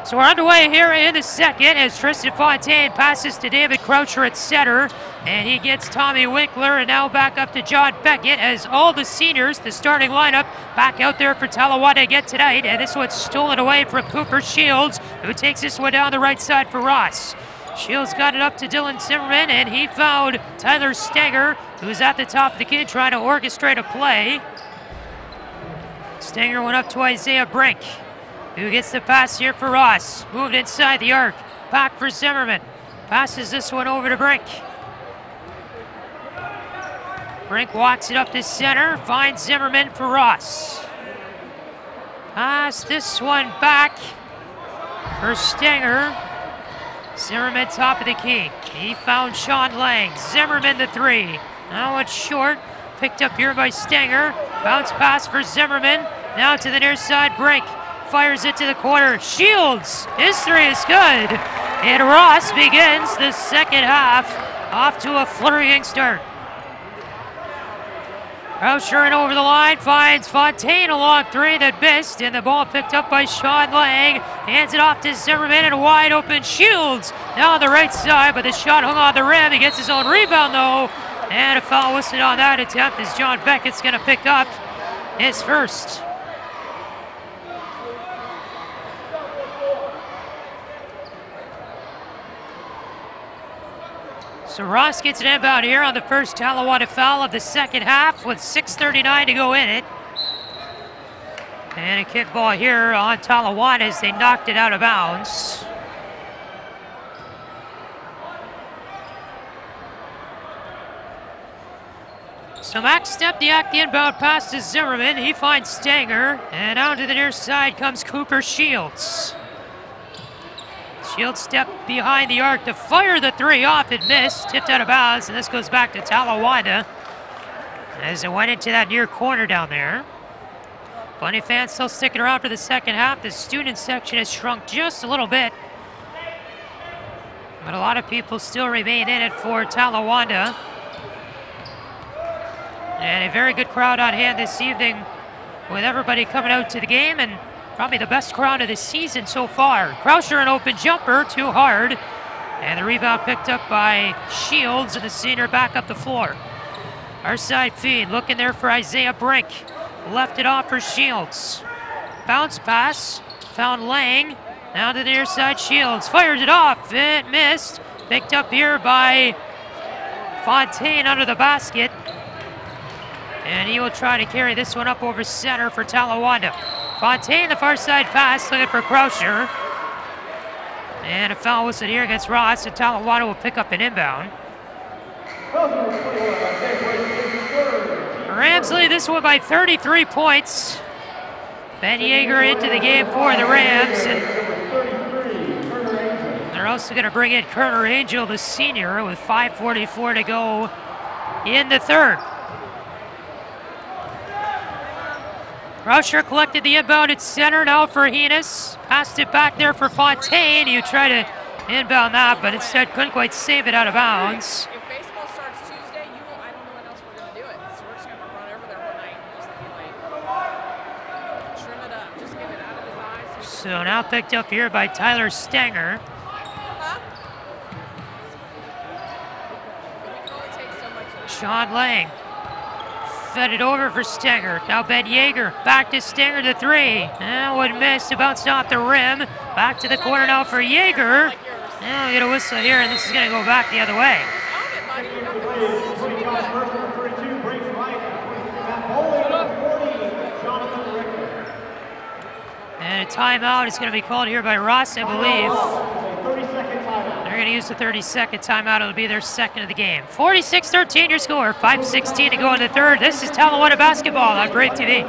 So we're underway here in the second as Tristan Fontaine passes to David Croucher at center, and he gets Tommy Winkler, and now back up to John Beckett as all the seniors, the starting lineup, back out there for Talawanda again tonight, and this one's stolen away from Cooper Shields, who takes this one down the right side for Ross. Shields got it up to Dylan Zimmerman, and he found Tyler Stenger, who's at the top of the key trying to orchestrate a play. Stenger went up to Isaiah Brink, who gets the pass here for Ross. Moved inside the arc. Back for Zimmerman. Passes this one over to Brink. Brink walks it up to center. Finds Zimmerman for Ross. Pass this one back for Stenger. Zimmerman top of the key. He found Sean Lang. Zimmerman the 3. Now it's short. Picked up here by Stenger. Bounce pass for Zimmerman. Now to the near side. Brink fires it to the corner. Shields. His 3 is good. And Ross begins the second half off to a flurrying start. Croucher and over the line finds Fontaine, a long 3 that missed, and the ball picked up by Sean Lang. Hands it off to Zimmerman and a wide open Shields now on the right side, but the shot hung on the rim. He gets his own rebound though, and a foul whistled on that attempt as John Beckett's going to pick up his first. So Ross gets an inbound here on the first Talawanda foul of the second half with 6:39 to go in it. And a kickball here on Talawanda as they knocked it out of bounds. So Max Stepniak, the inbound pass to Zimmerman. He finds Stenger, and out to the near side comes Cooper Shields. Shields stepped behind the arc to fire the 3 off. It missed, tipped out of bounds, and this goes back to Talawanda as it went into that near corner down there. Plenty of fans still sticking around for the second half. The student section has shrunk just a little bit, but a lot of people still remain in it for Talawanda. And a very good crowd on hand this evening with everybody coming out to the game, and probably the best crowd of the season so far. Croucher an open jumper, too hard. And the rebound picked up by Shields, and the senior back up the floor. Our side feed, looking there for Isaiah Brink. Left it off for Shields. Bounce pass, found Lang. Now to the near side, Shields fires it off. It missed. Picked up here by Fontaine under the basket. And he will try to carry this one up over center for Talawanda. Fontaine, the far side pass, looking for Croucher. And a foul whistle here against Ross, and Talawanda will pick up an inbound. Rams lead this one by 33 points. Ben Yeager into the game for the Rams. And they're also going to bring in Kerner Angel, the senior, with 5:44 to go in the third. Croucher collected the inbound at center, now for Heenis. Passed it back there for Fontaine. You try to inbound that, but instead couldn't quite save it out of bounds. If baseball starts Tuesday, I don't know when else we're going to do it. So we're just going to run over there one night and just be like, trim it up, just get it out of his eyes. So now picked up here by Tyler Stenger. Sean Lang fed it over for Stenger. Now Ben Yeager back to Stenger, the three. Would miss. It bounced off the rim. Back to the corner now for Yeager. Now we get a whistle here, and this is going to go back the other way. And a timeout is going to be called here by Ross, I believe. They're going to use the 30-second timeout. It'll be their second of the game. 46-13 your score. 5:16 to go in the third. This is Talawanda basketball on Brave TV.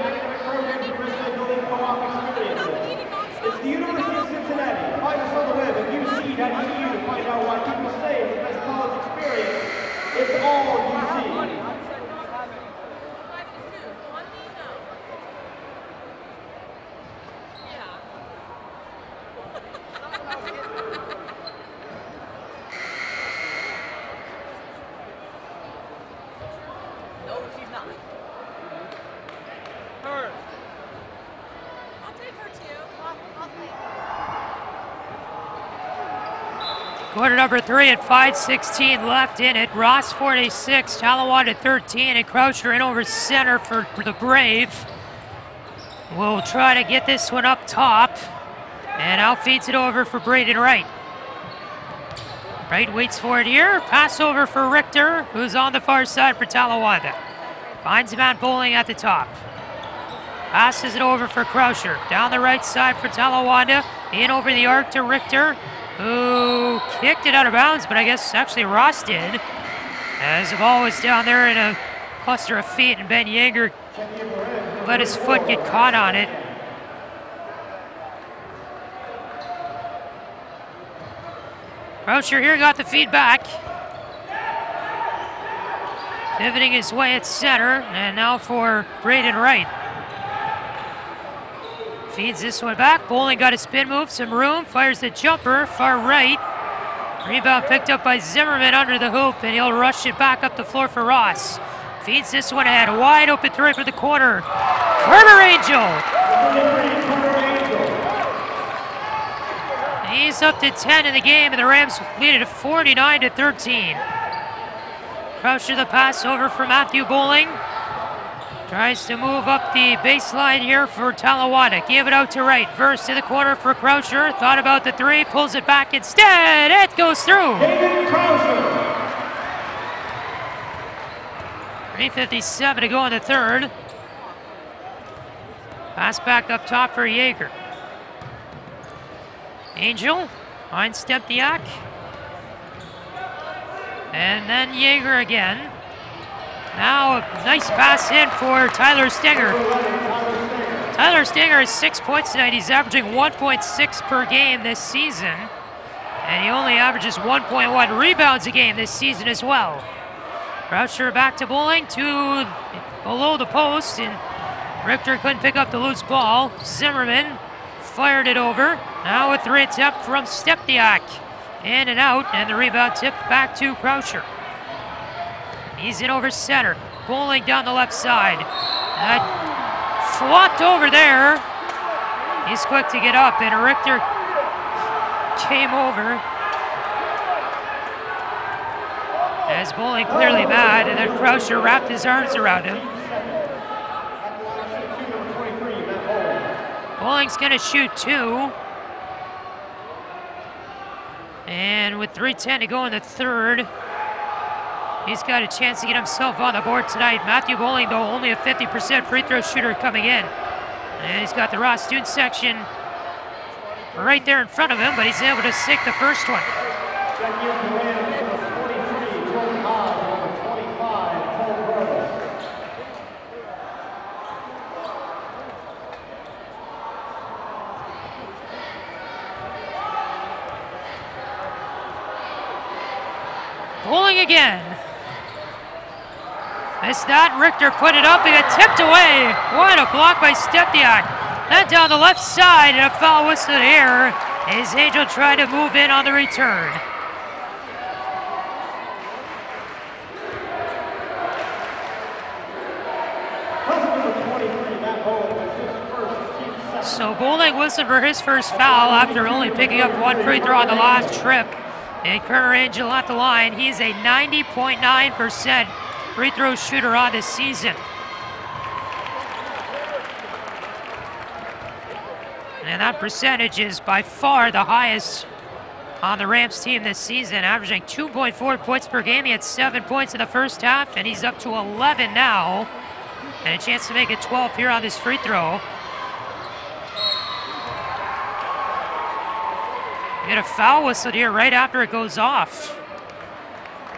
It's the University of Cincinnati. Find us on the web at uc.edu to find out why people say the best college experience is all UC. Quarter number 3 at 5:16 left in it. Ross 46, Talawanda 13, and Croucher in over center for the Brave. We'll try to get this one up top, and out feeds it over for Braden Wright. Wright waits for it here. Pass over for Richter, who's on the far side for Talawanda. Finds Matt Bowling at the top. Passes it over for Croucher. Down the right side for Talawanda. In over the arc to Richter, who kicked it out of bounds, but I guess actually Ross did, as the ball was down there in a cluster of feet, and Ben Yeager let his foot get caught on it. Croucher here got the feedback. Pivoting his way at center, and now for Braden Wright. Feeds this one back. Bowling got a spin move, some room, fires the jumper, far right. Rebound picked up by Zimmerman under the hoop, and he'll rush it back up the floor for Ross. Feeds this one ahead, wide open three for the corner. Carter Angel. He's up to 10 in the game, and the Rams lead it 49-13. Croucher the pass over for Matthew Bowling. Tries to move up the baseline here for Talawanda. Give it out to Wright. Verse to the corner for Croucher. Thought about the three. Pulls it back instead. It goes through. 3:57 to go in the third. Pass back up top for Yeager. Angel finds Stepniak. And then Yeager again. Now a nice pass in for Tyler Stenger. Tyler Stenger has 6 points tonight. He's averaging 1.6 per game this season. And he only averages 1.1 rebounds a game this season as well. Croucher back to Bowling, to below the post, and Richter couldn't pick up the loose ball. Zimmerman fired it over. Now a three attempt from Stepniak. In and out, and the rebound tipped back to Croucher. He's in over center. Bowling down the left side. Flopped over there. He's quick to get up, and Richter came over. As Bowling clearly mad, and then Croucher wrapped his arms around him. Bowling's gonna shoot two. And with 3:10 to go in the third, he's got a chance to get himself on the board tonight. Matthew Bowling, though, only a 50% free throw shooter coming in. And he's got the Ross student section right there in front of him, but he's able to sink the first one. Bowling again. Missed that. Richter put it up. He got tipped away. What a block by Stepniak. Then down the left side, and a foul whistle here as Angel tried to move in on the return. So Bowling whistled for his first foul after only picking up one free throw on the last trip. And Kerner Angel at the line. He's a 90.9% free throw shooter on this season. And that percentage is by far the highest on the Rams team this season, averaging 2.4 points per game. He had 7 points in the first half, and he's up to 11 now. And a chance to make it 12 here on this free throw. We get a foul whistle here right after it goes off.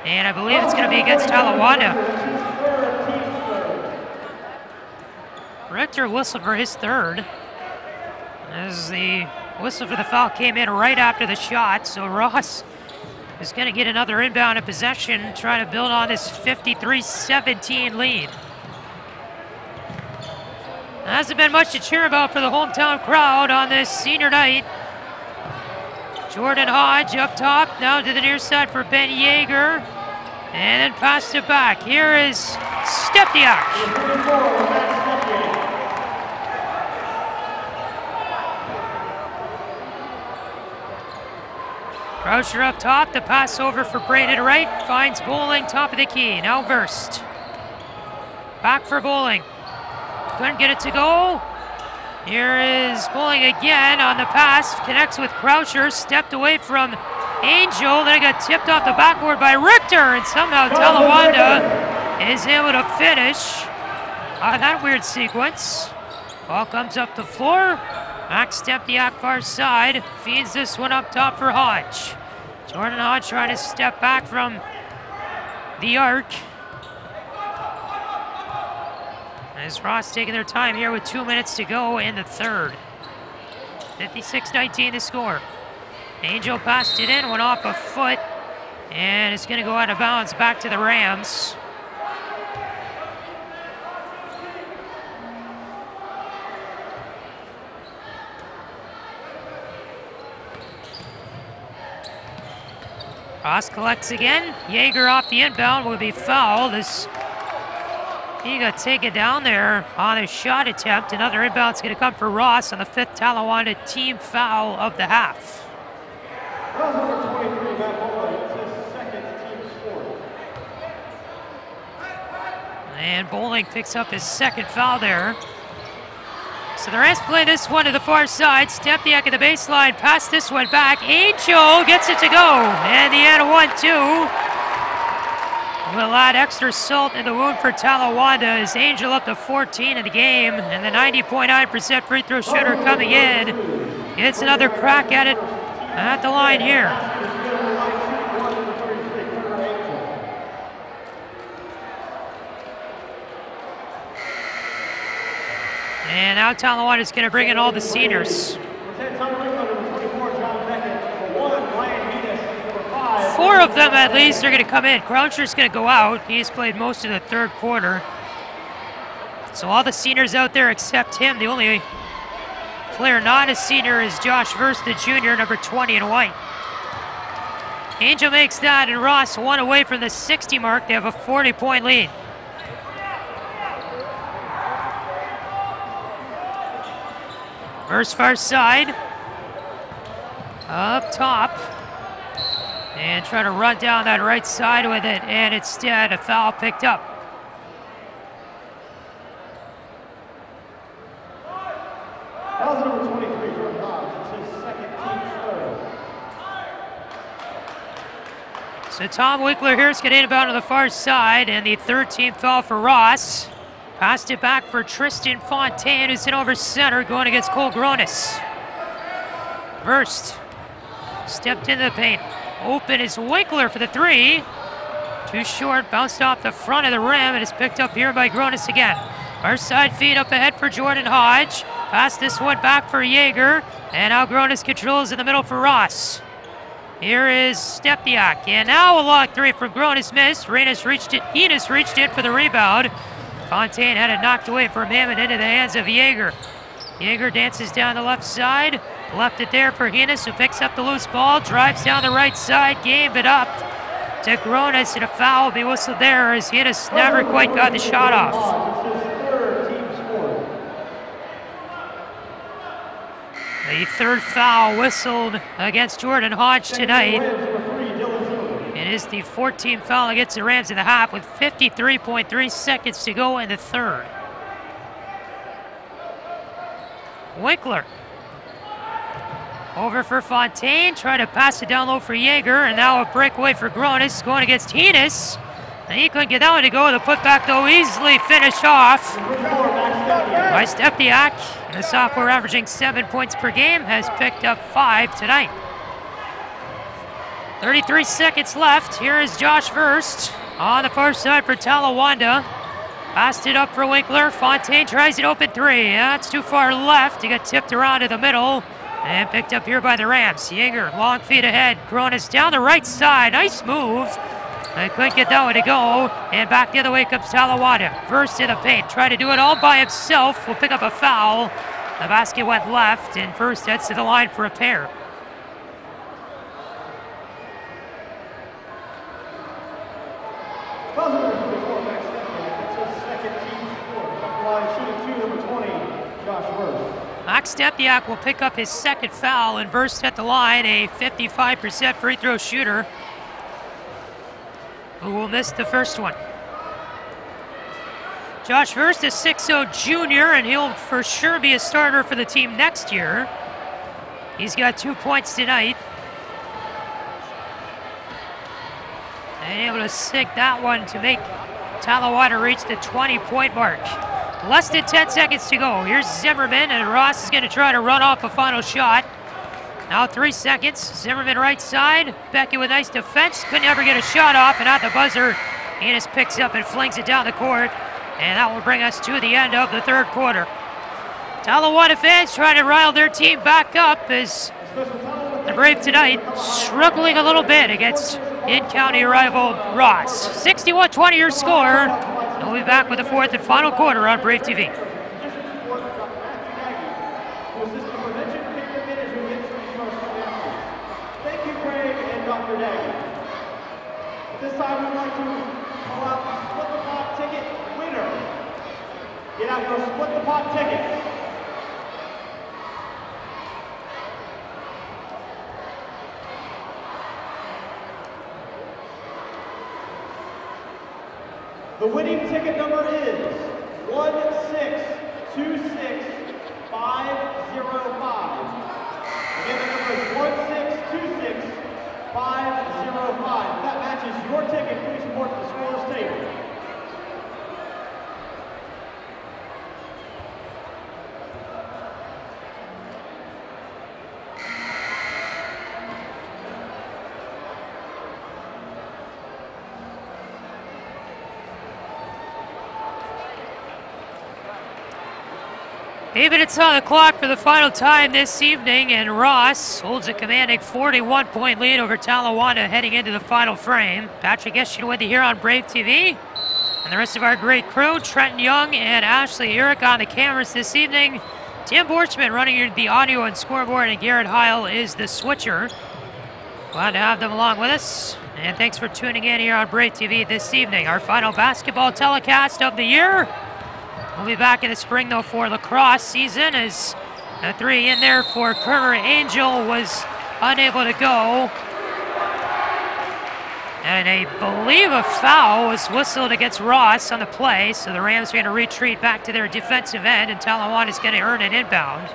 And I believe it's going to be against Talawanda. Richter whistled for his third. As the whistle for the foul came in right after the shot, so Ross is going to get another inbound in possession, trying to build on this 53-17 lead. There hasn't been much to cheer about for the hometown crowd on this senior night. Jordan Hodge up top, now to the near side for Ben Yeager, and then passed it back. Here is Stepniak. Croucher up top, the pass over for Brandon Wright, finds Bowling, top of the key, now Verst. Back for Bowling, couldn't get it to go. Here is Bowling again on the pass, connects with Croucher, stepped away from Angel, then it got tipped off the backboard by Richter, and somehow Talawanda is able to finish on that weird sequence. Ball comes up the floor. Max Stepniak far side, feeds this one up top for Hodge. Jordan Hodge trying to step back from the arc. As Ross taking their time here with 2 minutes to go in the third. 56-19 the score. Angel passed it in, went off a foot, and it's going to go out of bounds back to the Rams. Ross collects again. Yeager off the inbound will be fouled. He got taken down there on a shot attempt. Another inbound's going to come for Ross on the 5th Talawanda team foul of the half. And Bowling picks up his second foul there. So the Rams play this one to the far side. Stepniak at the baseline, pass this one back. Angel gets it to go. And the end 1-2. Will add extra salt in the wound for Talawanda as Angel up to 14 in the game, and the 90.9% free throw shooter coming in gets another crack at it at the line here. And now Talawanda is going to bring in all the seniors. 4 of them at least are going to come in. Croucher's going to go out. He's played most of the third quarter. So all the seniors out there except him. The only player not a senior is Josh Verst, the junior, number 20 in white. Angel makes that, and Ross one away from the 60 mark. They have a 40-point lead. Verst far side. Up top. And try to run down that right side with it, and instead a foul picked up. Number 23, Jordan Hodge. It's his second team's third. So Tom Winkler here is getting inbound to the far side, and the third team foul for Ross. Passed it back for Tristan Fontaine, who's in over center, going against Cole Gronis. Verst stepped into the paint. Open is Winkler for the three. Too short, bounced off the front of the rim, and is picked up here by Gronis again. Far side feed up ahead for Jordan Hodge. Pass this one back for Yeager, and now Gronis controls in the middle for Ross. Here is Stepniak. And now a long three from Gronis missed. Enos reached it for the rebound. Fontaine had it knocked away from him and into the hands of Jaeger. Jaeger dances down the left side. Left it there for Enos, who picks up the loose ball. Drives down the right side. Game it up to Gronis, and a foul will be whistled there as Enos never quite got the shot off. The third foul whistled against Jordan Hodge tonight. It is the 14th foul against the Rams in the half with 53.3 seconds to go in the third. Winkler over for Fontaine, trying to pass it down low for Jaeger, and now a breakaway for Gronis going against Enos. And he couldn't get that one to go. The putback, though, easily finished off by Stepniak. The sophomore, averaging 7 points per game, has picked up 5 tonight. 33 seconds left. Here is Josh Verst on the far side for Talawanda. Passed it up for Winkler. Fontaine tries it open three. That's too far left. He got tipped around to the middle and picked up here by the Rams. Jaeger, long feet ahead. Gronis down the right side. Nice move. They couldn't get that one to go. And back the other way comes Talawanda. Verst in the paint. Tried to do it all by himself. Will pick up a foul. The basket went left, and Verst heads to the line for a pair. Max Stepniak will pick up his second foul, and Verst at the line, a 55% free throw shooter, who will miss the first one. Josh Verst is 6'0" junior, and he'll for sure be a starter for the team next year. He's got 2 points tonight. And able to sink that one to make Talawanda reach the 20-point mark. Less than 10 seconds to go. Here's Zimmerman, and Ross is going to try to run off a final shot. Now 3 seconds. Zimmerman right side. Becky with nice defense. Couldn't ever get a shot off, and at the buzzer, Enos picks up and flings it down the court. And that will bring us to the end of the third quarter. Talawanda fans trying to rile their team back up as the Brave tonight struggling a little bit against in-county rival Ross. 61-20 your score. And we'll be back with the fourth and final quarter on Brave TV. Thank you, Greg and Dr. Nagy. This time we'd like to call out the Split the Pot ticket winner. Get out your Split the Pot tickets. The winning ticket number is 1626505. Again, the number is 1626505. If that matches your ticket, please report to the scorer's table. Eight minutes on the clock for the final time this evening, and Ross holds a commanding 41-point lead over Talawanda heading into the final frame. Patrick Eschen with you here on Brave TV. And the rest of our great crew, Trenton Young and Ashley Eric on the cameras this evening. Tim Borchman running the audio and scoreboard, and Garrett Heil is the switcher. Glad to have them along with us. And thanks for tuning in here on Brave TV this evening. Our final basketball telecast of the year. We'll be back in the spring, though, for lacrosse season, as a three in there for Carter Angel was unable to go. And I believe a foul was whistled against Ross on the play, so the Rams are going to retreat back to their defensive end, and Talawanda is going to earn an inbound.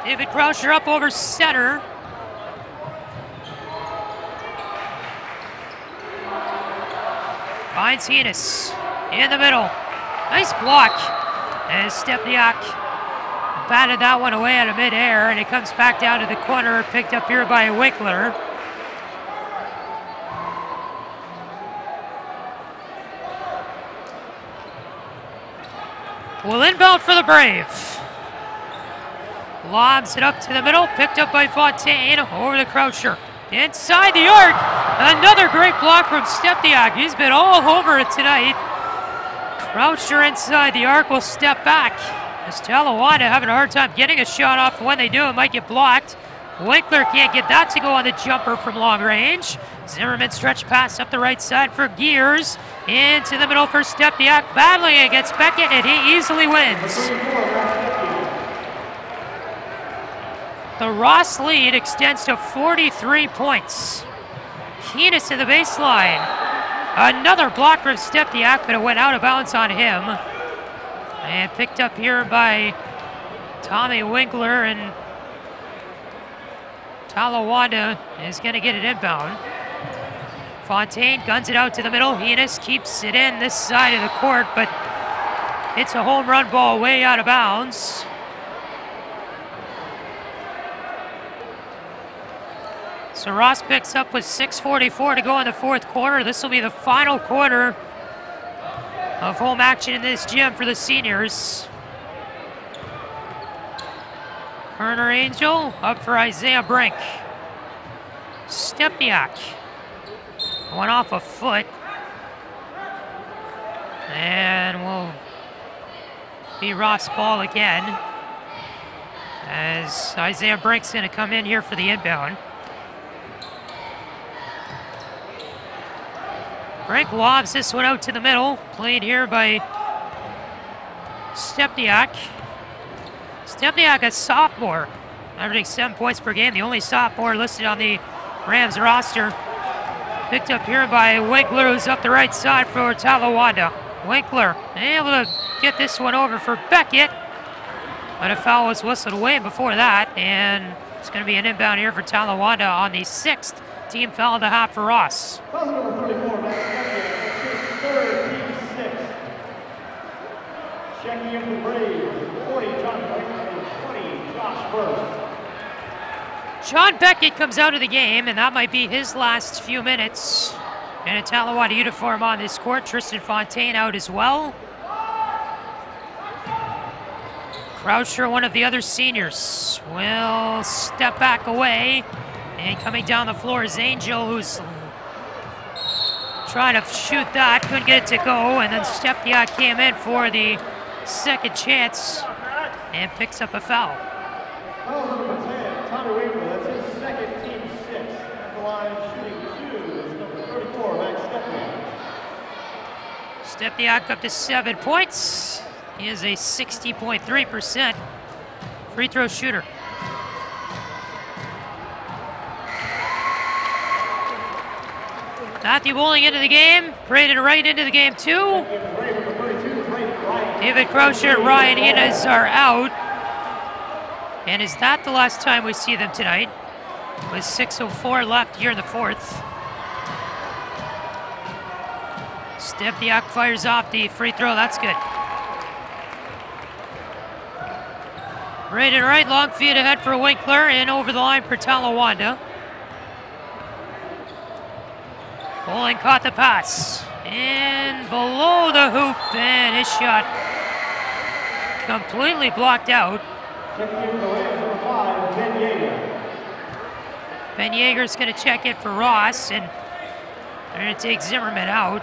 David Croucher up over center. Finds Enos in the middle. Nice block. As Stepniak batted that one away out of midair, and it comes back down to the corner, picked up here by Winkler. Will inbound for the Brave. Lobs it up to the middle, picked up by Fontaine, over to Croucher. Inside the arc, another great block from Stepniak. He's been all over it tonight. Croucher inside the arc will step back. As Talawanda having a hard time getting a shot off. When they do, it might get blocked. Winkler can't get that to go on the jumper from long range. Zimmerman stretch pass up the right side for Gears. Into the middle for Stepniak, battling against Beckett, and he easily wins. The Ross lead extends to 43 points. Heenis to the baseline. Another block from Stepniak, but it went out of bounds on him. And picked up here by Tommy Winkler, and Talawanda is going to get it inbound. Fontaine guns it out to the middle. Heenis keeps it in this side of the court, but it's a home run ball way out of bounds. So Ross picks up with 6:44 to go in the fourth quarter. This will be the final quarter of home action in this gym for the seniors. Kerner Angel up for Isaiah Brink. Stepniak went off a foot. And will be Ross ball again, as Isaiah Brink's going to come in here for the inbound. Brink lobs this one out to the middle, played here by Stepniak. Stepniak, a sophomore, averaging 7 points per game, the only sophomore listed on the Rams roster. Picked up here by Winkler, who's up the right side for Talawanda. Winkler able to get this one over for Beckett, but a foul was whistled away before that, and it's going to be an inbound here for Talawanda on the 6th team foul of the half for Ross. Foul number 34, Max Beckett. It's his third, team 6. Checking in for Braves, 40, John Beckett, 20, Josh Burst. John Beckett comes out of the game, and that might be his last few minutes in a Talawanda uniform on this court. Tristan Fontaine out as well. Croucher, one of the other seniors, will step back away. And coming down the floor is Angel, who's trying to shoot that, couldn't get it to go, and then Stepniak came in for the second chance and picks up a foul. Foul number 10, Tommy Winkler, that's his second, team 6. At the line, shooting 2 is number 34, Max Stepniak. Stepniak up to 7 points. He is a 60.3% free throw shooter. Matthew Bowling into the game, Braden Wright into the game too. David Croucher, Ryan Heenis are out. And is that the last time we see them tonight? With 6:04 left here in the fourth. Stepniak fires off the free throw, that's good. Braden Wright, long feed ahead for Winkler, and over the line for Talawanda. Bowling caught the pass, and below the hoop, and his shot completely blocked out. Ben Yeager's going to check it for Ross, and they're going to take Zimmerman out.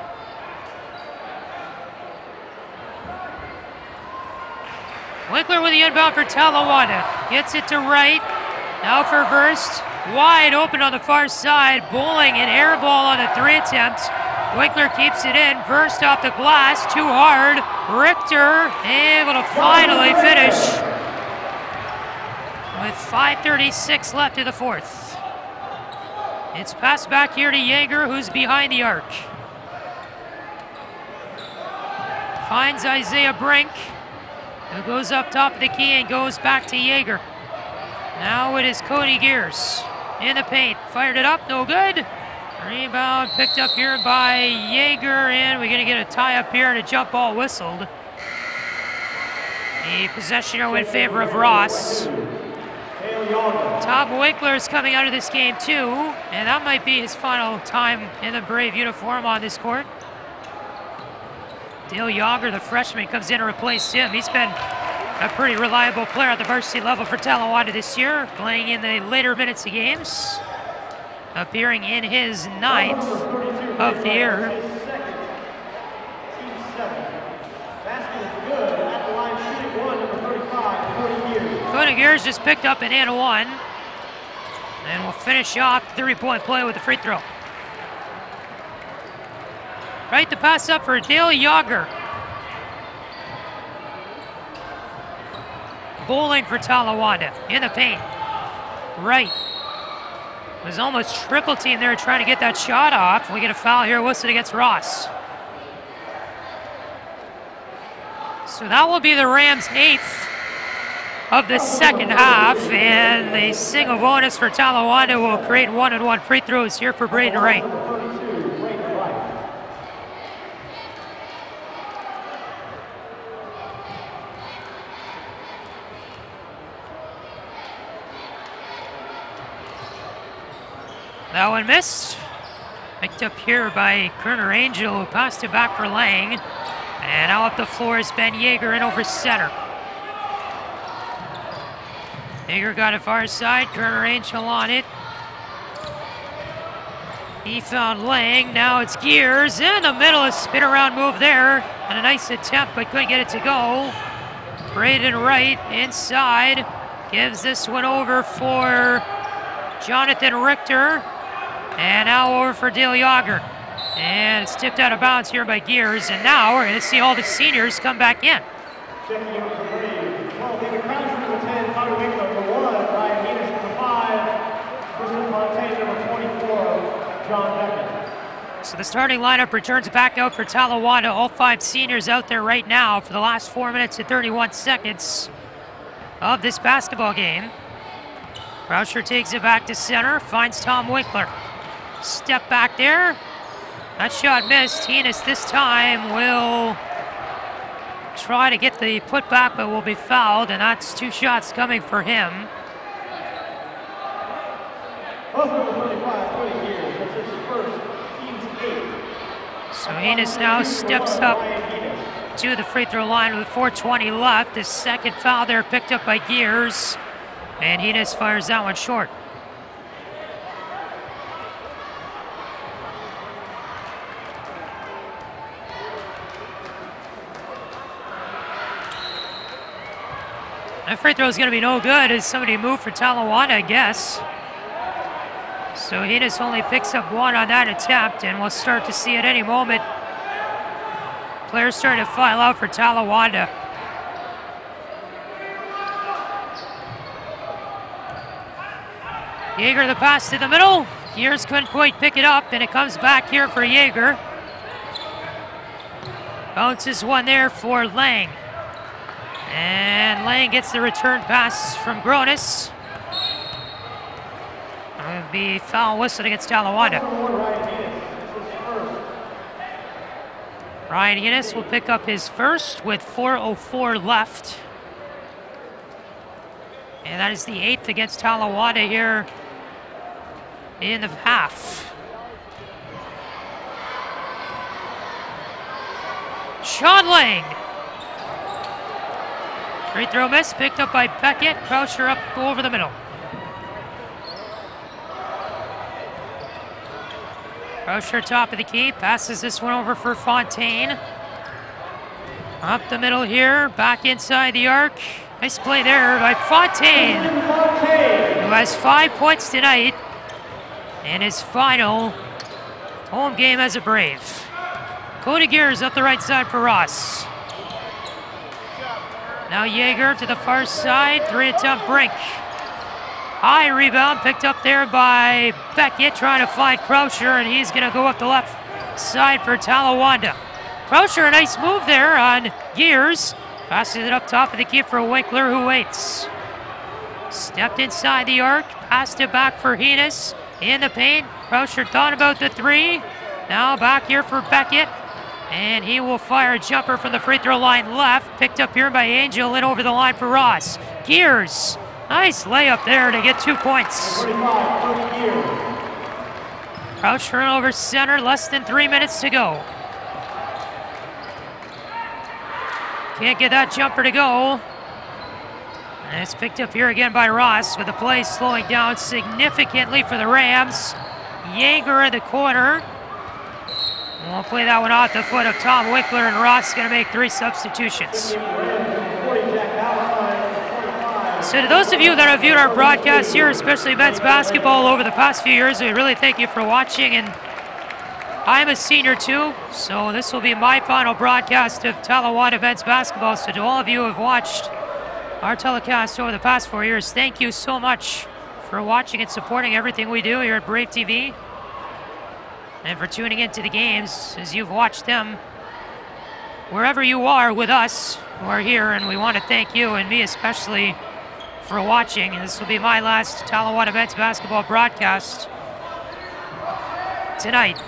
Winkler with the inbound for Talawanda. Gets it to Wright. Now for Verst. Wide open on the far side. Bowling an air ball on the 3 attempts. Winkler keeps it in. Verst off the glass. Too hard. Richter able to finally finish with 5:36 left in the fourth. It's passed back here to Yeager, who's behind the arc. Finds Isaiah Brink, who goes up top of the key and goes back to Yeager. Now it is Cody Gears in the paint. Fired it up, no good. Rebound picked up here by Yeager, and we're going to get a tie up here and a jump ball whistled. The possession in favor of Ross. Tom Winkler is coming out of this game too, and that might be his final time in the Brave uniform on this court. Dale Yager, the freshman, comes in to replace him. He's been A pretty reliable player at the varsity level for Talawanda this year, playing in the later minutes of games, appearing in his 9th of the year. Cody Gears just picked up an and one, and we'll finish off the 3-point play with a free throw. Right, the pass up for Dale Yager. Bowling for Talawanda in the paint. Right. Was almost triple team there trying to get that shot off. We get a foul here, whistled against Ross. So that will be the Rams' 8th of the second half, and the single bonus for Talawanda will create 1-and-1 free throws here for Braden Wright. That one missed. Picked up here by Kerner Angel, who passed it back for Lang. And now up the floor is Ben Yeager in over center. Yeager got it far side, Kerner Angel on it. He found Lang, now it's Gears in the middle, a spin around move there. And a nice attempt, but couldn't get it to go. Braden Wright inside, gives this one over for Jonathan Richter. And now over for Dale Yager. And it's tipped out of bounds here by Gears. And now we're going to see all the seniors come back in. Checking in for 3. Well, David Crouch number 10, Connor Winkler number 1, Ryan Venus number 5, Kristen Fontaine number 24, John Beckett. So the starting lineup returns back out for Talawanda. All 5 seniors out there right now for the last 4 minutes and 31 seconds of this basketball game. Croucher takes it back to center, finds Tom Winkler. Step back there. That shot missed. Heenis this time will try to get the putback, but will be fouled, and that's 2 shots coming for him. So Heenis now steps up to the free throw line with 4:20 left. The second foul there picked up by Gears, and Heenis fires that one short. That free throw is going to be no good as somebody moved for Talawanda, I guess. So Heenis only picks up 1 on that attempt, and we'll start to see at any moment players starting to file out for Talawanda. Yeager the pass to the middle. Gears couldn't quite pick it up, and it comes back here for Yeager. Bounces one there for Lang. And Lang gets the return pass from Gronis. It will be foul whistled against Talawanda. Ryan Heenis will pick up his first with 4:04 left. And that is the 8th against Talawanda here in the half. Sean Lang. Free throw miss, picked up by Beckett. Croucher up over the middle. Croucher top of the key, passes this one over for Fontaine. Up the middle here, back inside the arc. Nice play there by Fontaine, who has 5 points tonight in his final home game as a Brave. Cody Gears up the right side for Ross. Now Yeager to the far side, 3-attempt break. High rebound picked up there by Beckett, trying to find Croucher, and he's going to go up the left side for Talawanda. Croucher, a nice move there on Gears. Passes it up top of the key for Winkler, who waits. Stepped inside the arc, passed it back for Heenis. In the paint, Croucher thought about the 3. Now back here for Beckett. And he will fire a jumper from the free throw line left. Picked up here by Angel and over the line for Ross. Gears, nice layup there to get 2 points. Croucher over center, less than 3 minutes to go. Can't get that jumper to go. And it's picked up here again by Ross with the play slowing down significantly for the Rams. Yeager in the corner. We'll play that one off the foot of Tom Winkler, and Ross is going to make 3 substitutions. So to those of you that have viewed our broadcast here, especially men's basketball over the past few years, we really thank you for watching. And I'm a senior too, so this will be my final broadcast of Talawanda men's basketball. So to all of you who have watched our telecast over the past 4 years, thank you so much for watching and supporting everything we do here at Brave TV, and for tuning into the games as you've watched them wherever you are with us. We're here, and we want to thank you, and me especially, for watching. And this will be my last Talawanda men's basketball broadcast tonight.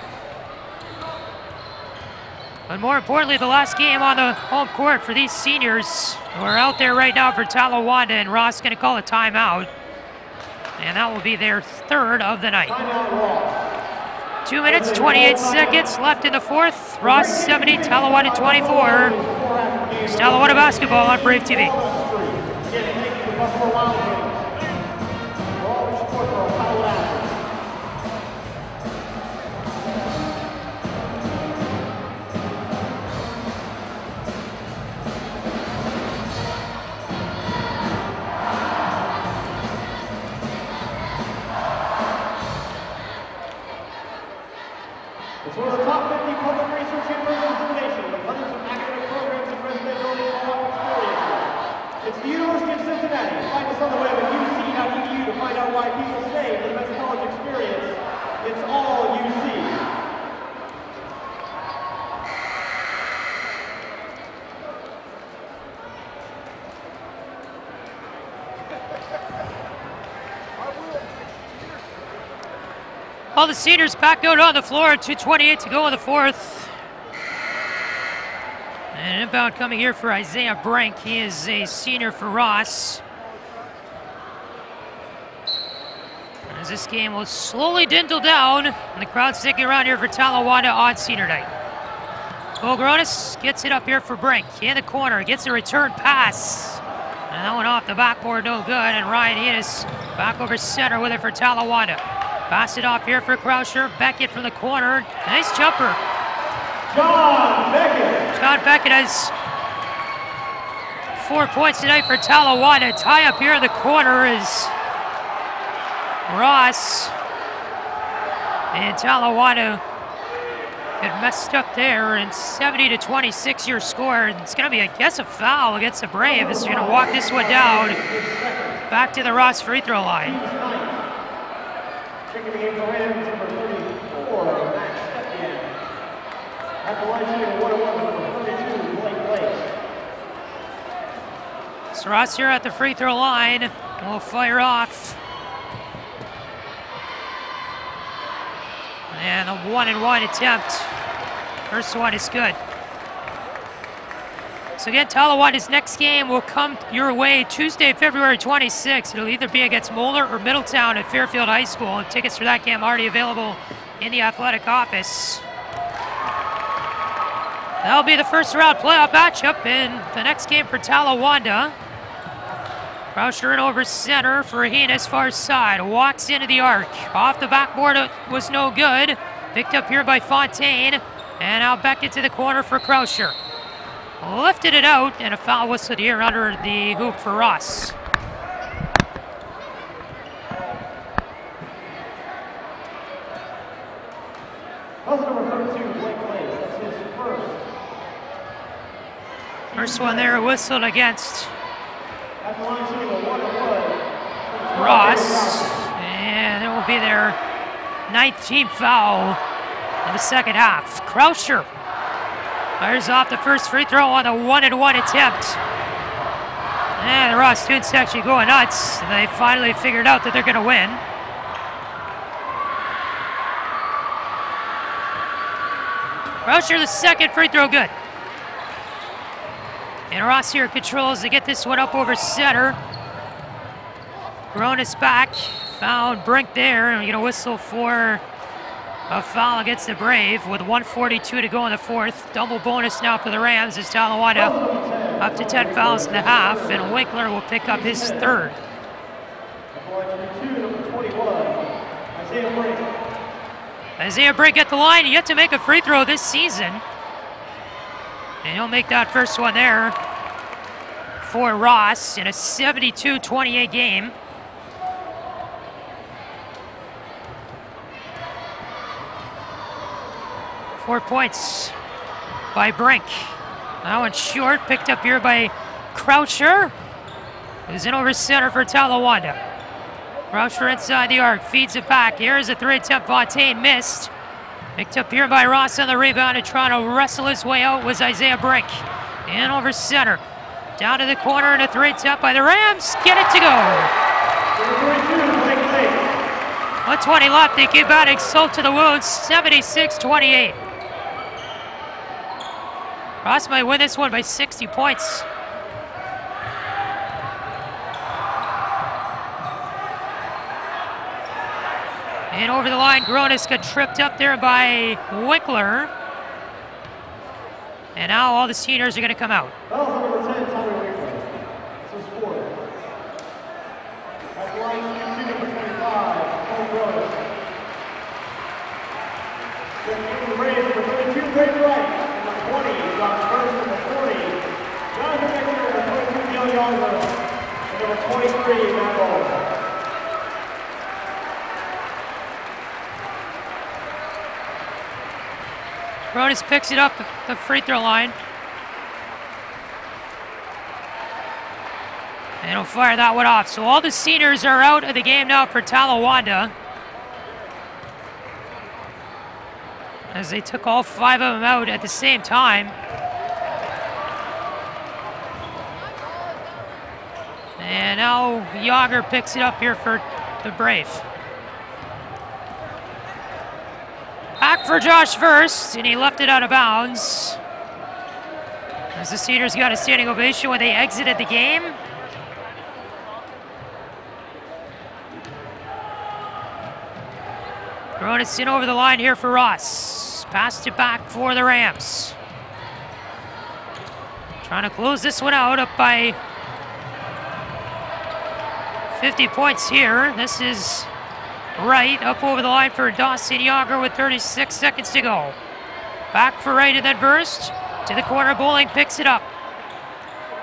But more importantly, the last game on the home court for these seniors who are out there right now for Talawanda, and Ross is going to call a timeout. And that will be their 3rd of the night. 2 minutes, 28 seconds left in the 4th. Ross 70, Talawanda 24. It's Talawanda basketball on Brave TV. It's one of the top 50 public research universities in the nation, with hundreds of academic programs and resident-building co-op experiences. It's the University of Cincinnati. Find us on the web at uc.edu to find out why people stay for the best college experience. It's all UC. All the seniors back out on the floor, 2:28 to go in the 4th. And inbound coming here for Isaiah Brink. He is a senior for Ross. As this game will slowly dwindle down, and the crowd sticking around here for Talawanda on senior night. Bogronis gets it up here for Brink. In the corner, gets a return pass. And that one off the backboard, no good. And Ryan Enos back over center with it for Talawanda. Pass it off here for Croucher. Beckett from the corner. Nice jumper. John Beckett. John Beckett has 4 points tonight for Talawanda. Tie up here in the corner is Ross. And Talawanda get messed up there, and 70-26 your score. And it's going to be, I guess, a foul against the Braves. They're going to walk this one down back to the Ross free throw line. Checking the game for Rams, number 34, Max Stepien. At the line, shooting 1-1, number 32, Blake Blake. So Ross here at the free throw line will fire off. And a 1-and-1 attempt. First one is good. So again, Talawanda's next game will come your way Tuesday, February 26th. It'll either be against Moeller or Middletown at Fairfield High School. And tickets for that game are already available in the athletic office. That'll be the first round playoff matchup in the next game for Talawanda. Croucher in over center for Heenis, far side. Walks into the arc. Off the backboard, it was no good. Picked up here by Fontaine. And now Beckett to the corner for Croucher. Lifted it out, and a foul whistled here under the hoop for Ross. First one there whistled against Ross, and it will be their 9th team foul in the second half. Croucher fires off the first free throw on the 1-and-1 attempt. And the Ross students actually going nuts. They finally figured out that they're going to win. Croucher, the second free throw, good. And Ross here controls to get this one up over center. Gronis back, found Brink there, and we get a whistle for a foul against the Brave with 1:42 to go in the 4th. Double bonus now for the Rams as Talawanda up to 10 fouls in the half, and Winkler will pick up his third. Isaiah Brink at the line, yet to make a free throw this season. And he'll make that first one there for Ross in a 72-28 game. Four points by Brink. That one's short, picked up here by Croucher, who's in over center for Talawanda. Croucher inside the arc, feeds it back. Here's a three attempt. Fontaine missed. Picked up here by Ross on the rebound, and trying to wrestle his way out was Isaiah Brink. In over center. Down to the corner, and a three attempt by the Rams. Get it to go. 1:20 left. They keep adding salt to the wound. 76-28. Ross might win this one by 60 points. And over the line, Gronis got tripped up there by Winkler. And now all the seniors are going to come out. Gronis picks it up at the free throw line. And he'll fire that one off. So all the seniors are out of the game now for Talawanda, as they took all five of them out at the same time. And now Yager picks it up here for the Brave. Back for Josh first, and he left it out of bounds, as the seniors got a standing ovation when they exited the game. Gronis in over the line here for Ross. Passed it back for the Rams. Trying to close this one out, up by 50 points here. This is Wright up over the line for Dawson Yager with 36 seconds to go. Back for Wright and then Verst. To the corner, Bowling picks it up.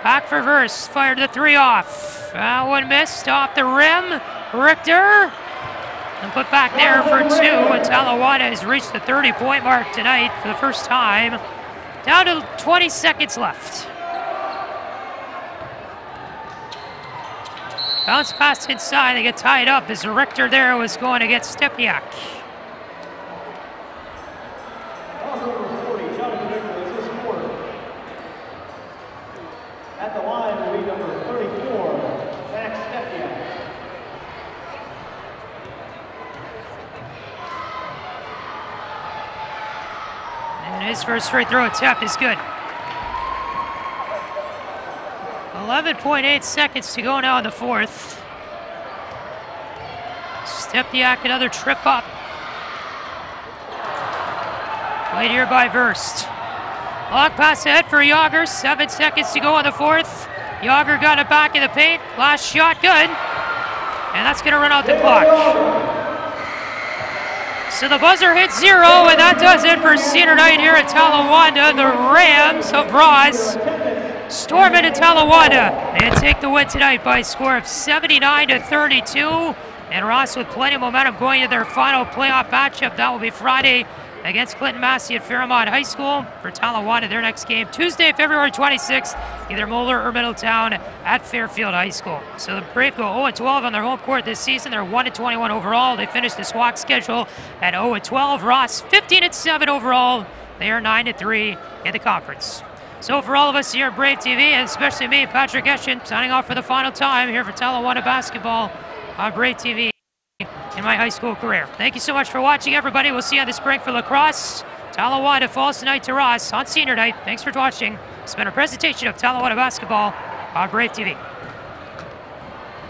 Back for Verst, fired the three off. That one missed off the rim. Richter. And put back there for two. And Talawanda has reached the 30-point mark tonight for the first time. Down to 20 seconds left. Bounce pass inside, they get tied up as Richter there was going to get Stepniak. At the line will be number 34, Zach Stepniak. And his first free throw attempt is good. 11.8 seconds to go now in the fourth. Stepniak, another trip up. Played here by Verst. Long pass ahead for Yager. 7 seconds to go in the fourth. Yager got it back in the paint. Last shot good. And that's going to run out the clock. So the buzzer hits 0, and that does it for senior night here at Talawanda. The Rams of Ross storm into Talawanda and take the win tonight by a score of 79-32. And Ross with plenty of momentum going to their final playoff matchup. That will be Friday against Clinton Massey at Fairmont High School. For Talawanda, their next game Tuesday, February 26th, either Moeller or Middletown at Fairfield High School. So the Brave go 0-12 on their home court this season. They're 1-21 overall. They finished the SWAC schedule at 0-12. Ross 15-7 overall. They are 9-3 in the conference. So for all of us here at Brave TV, and especially me, Patrick Eschen, signing off for the final time here for Talawanda basketball on Brave TV in my high school career. Thank you so much for watching, everybody. We'll see you on the spring for lacrosse. Talawanda falls tonight to Ross on senior night. Thanks for watching. It's been a presentation of Talawanda basketball on Brave TV.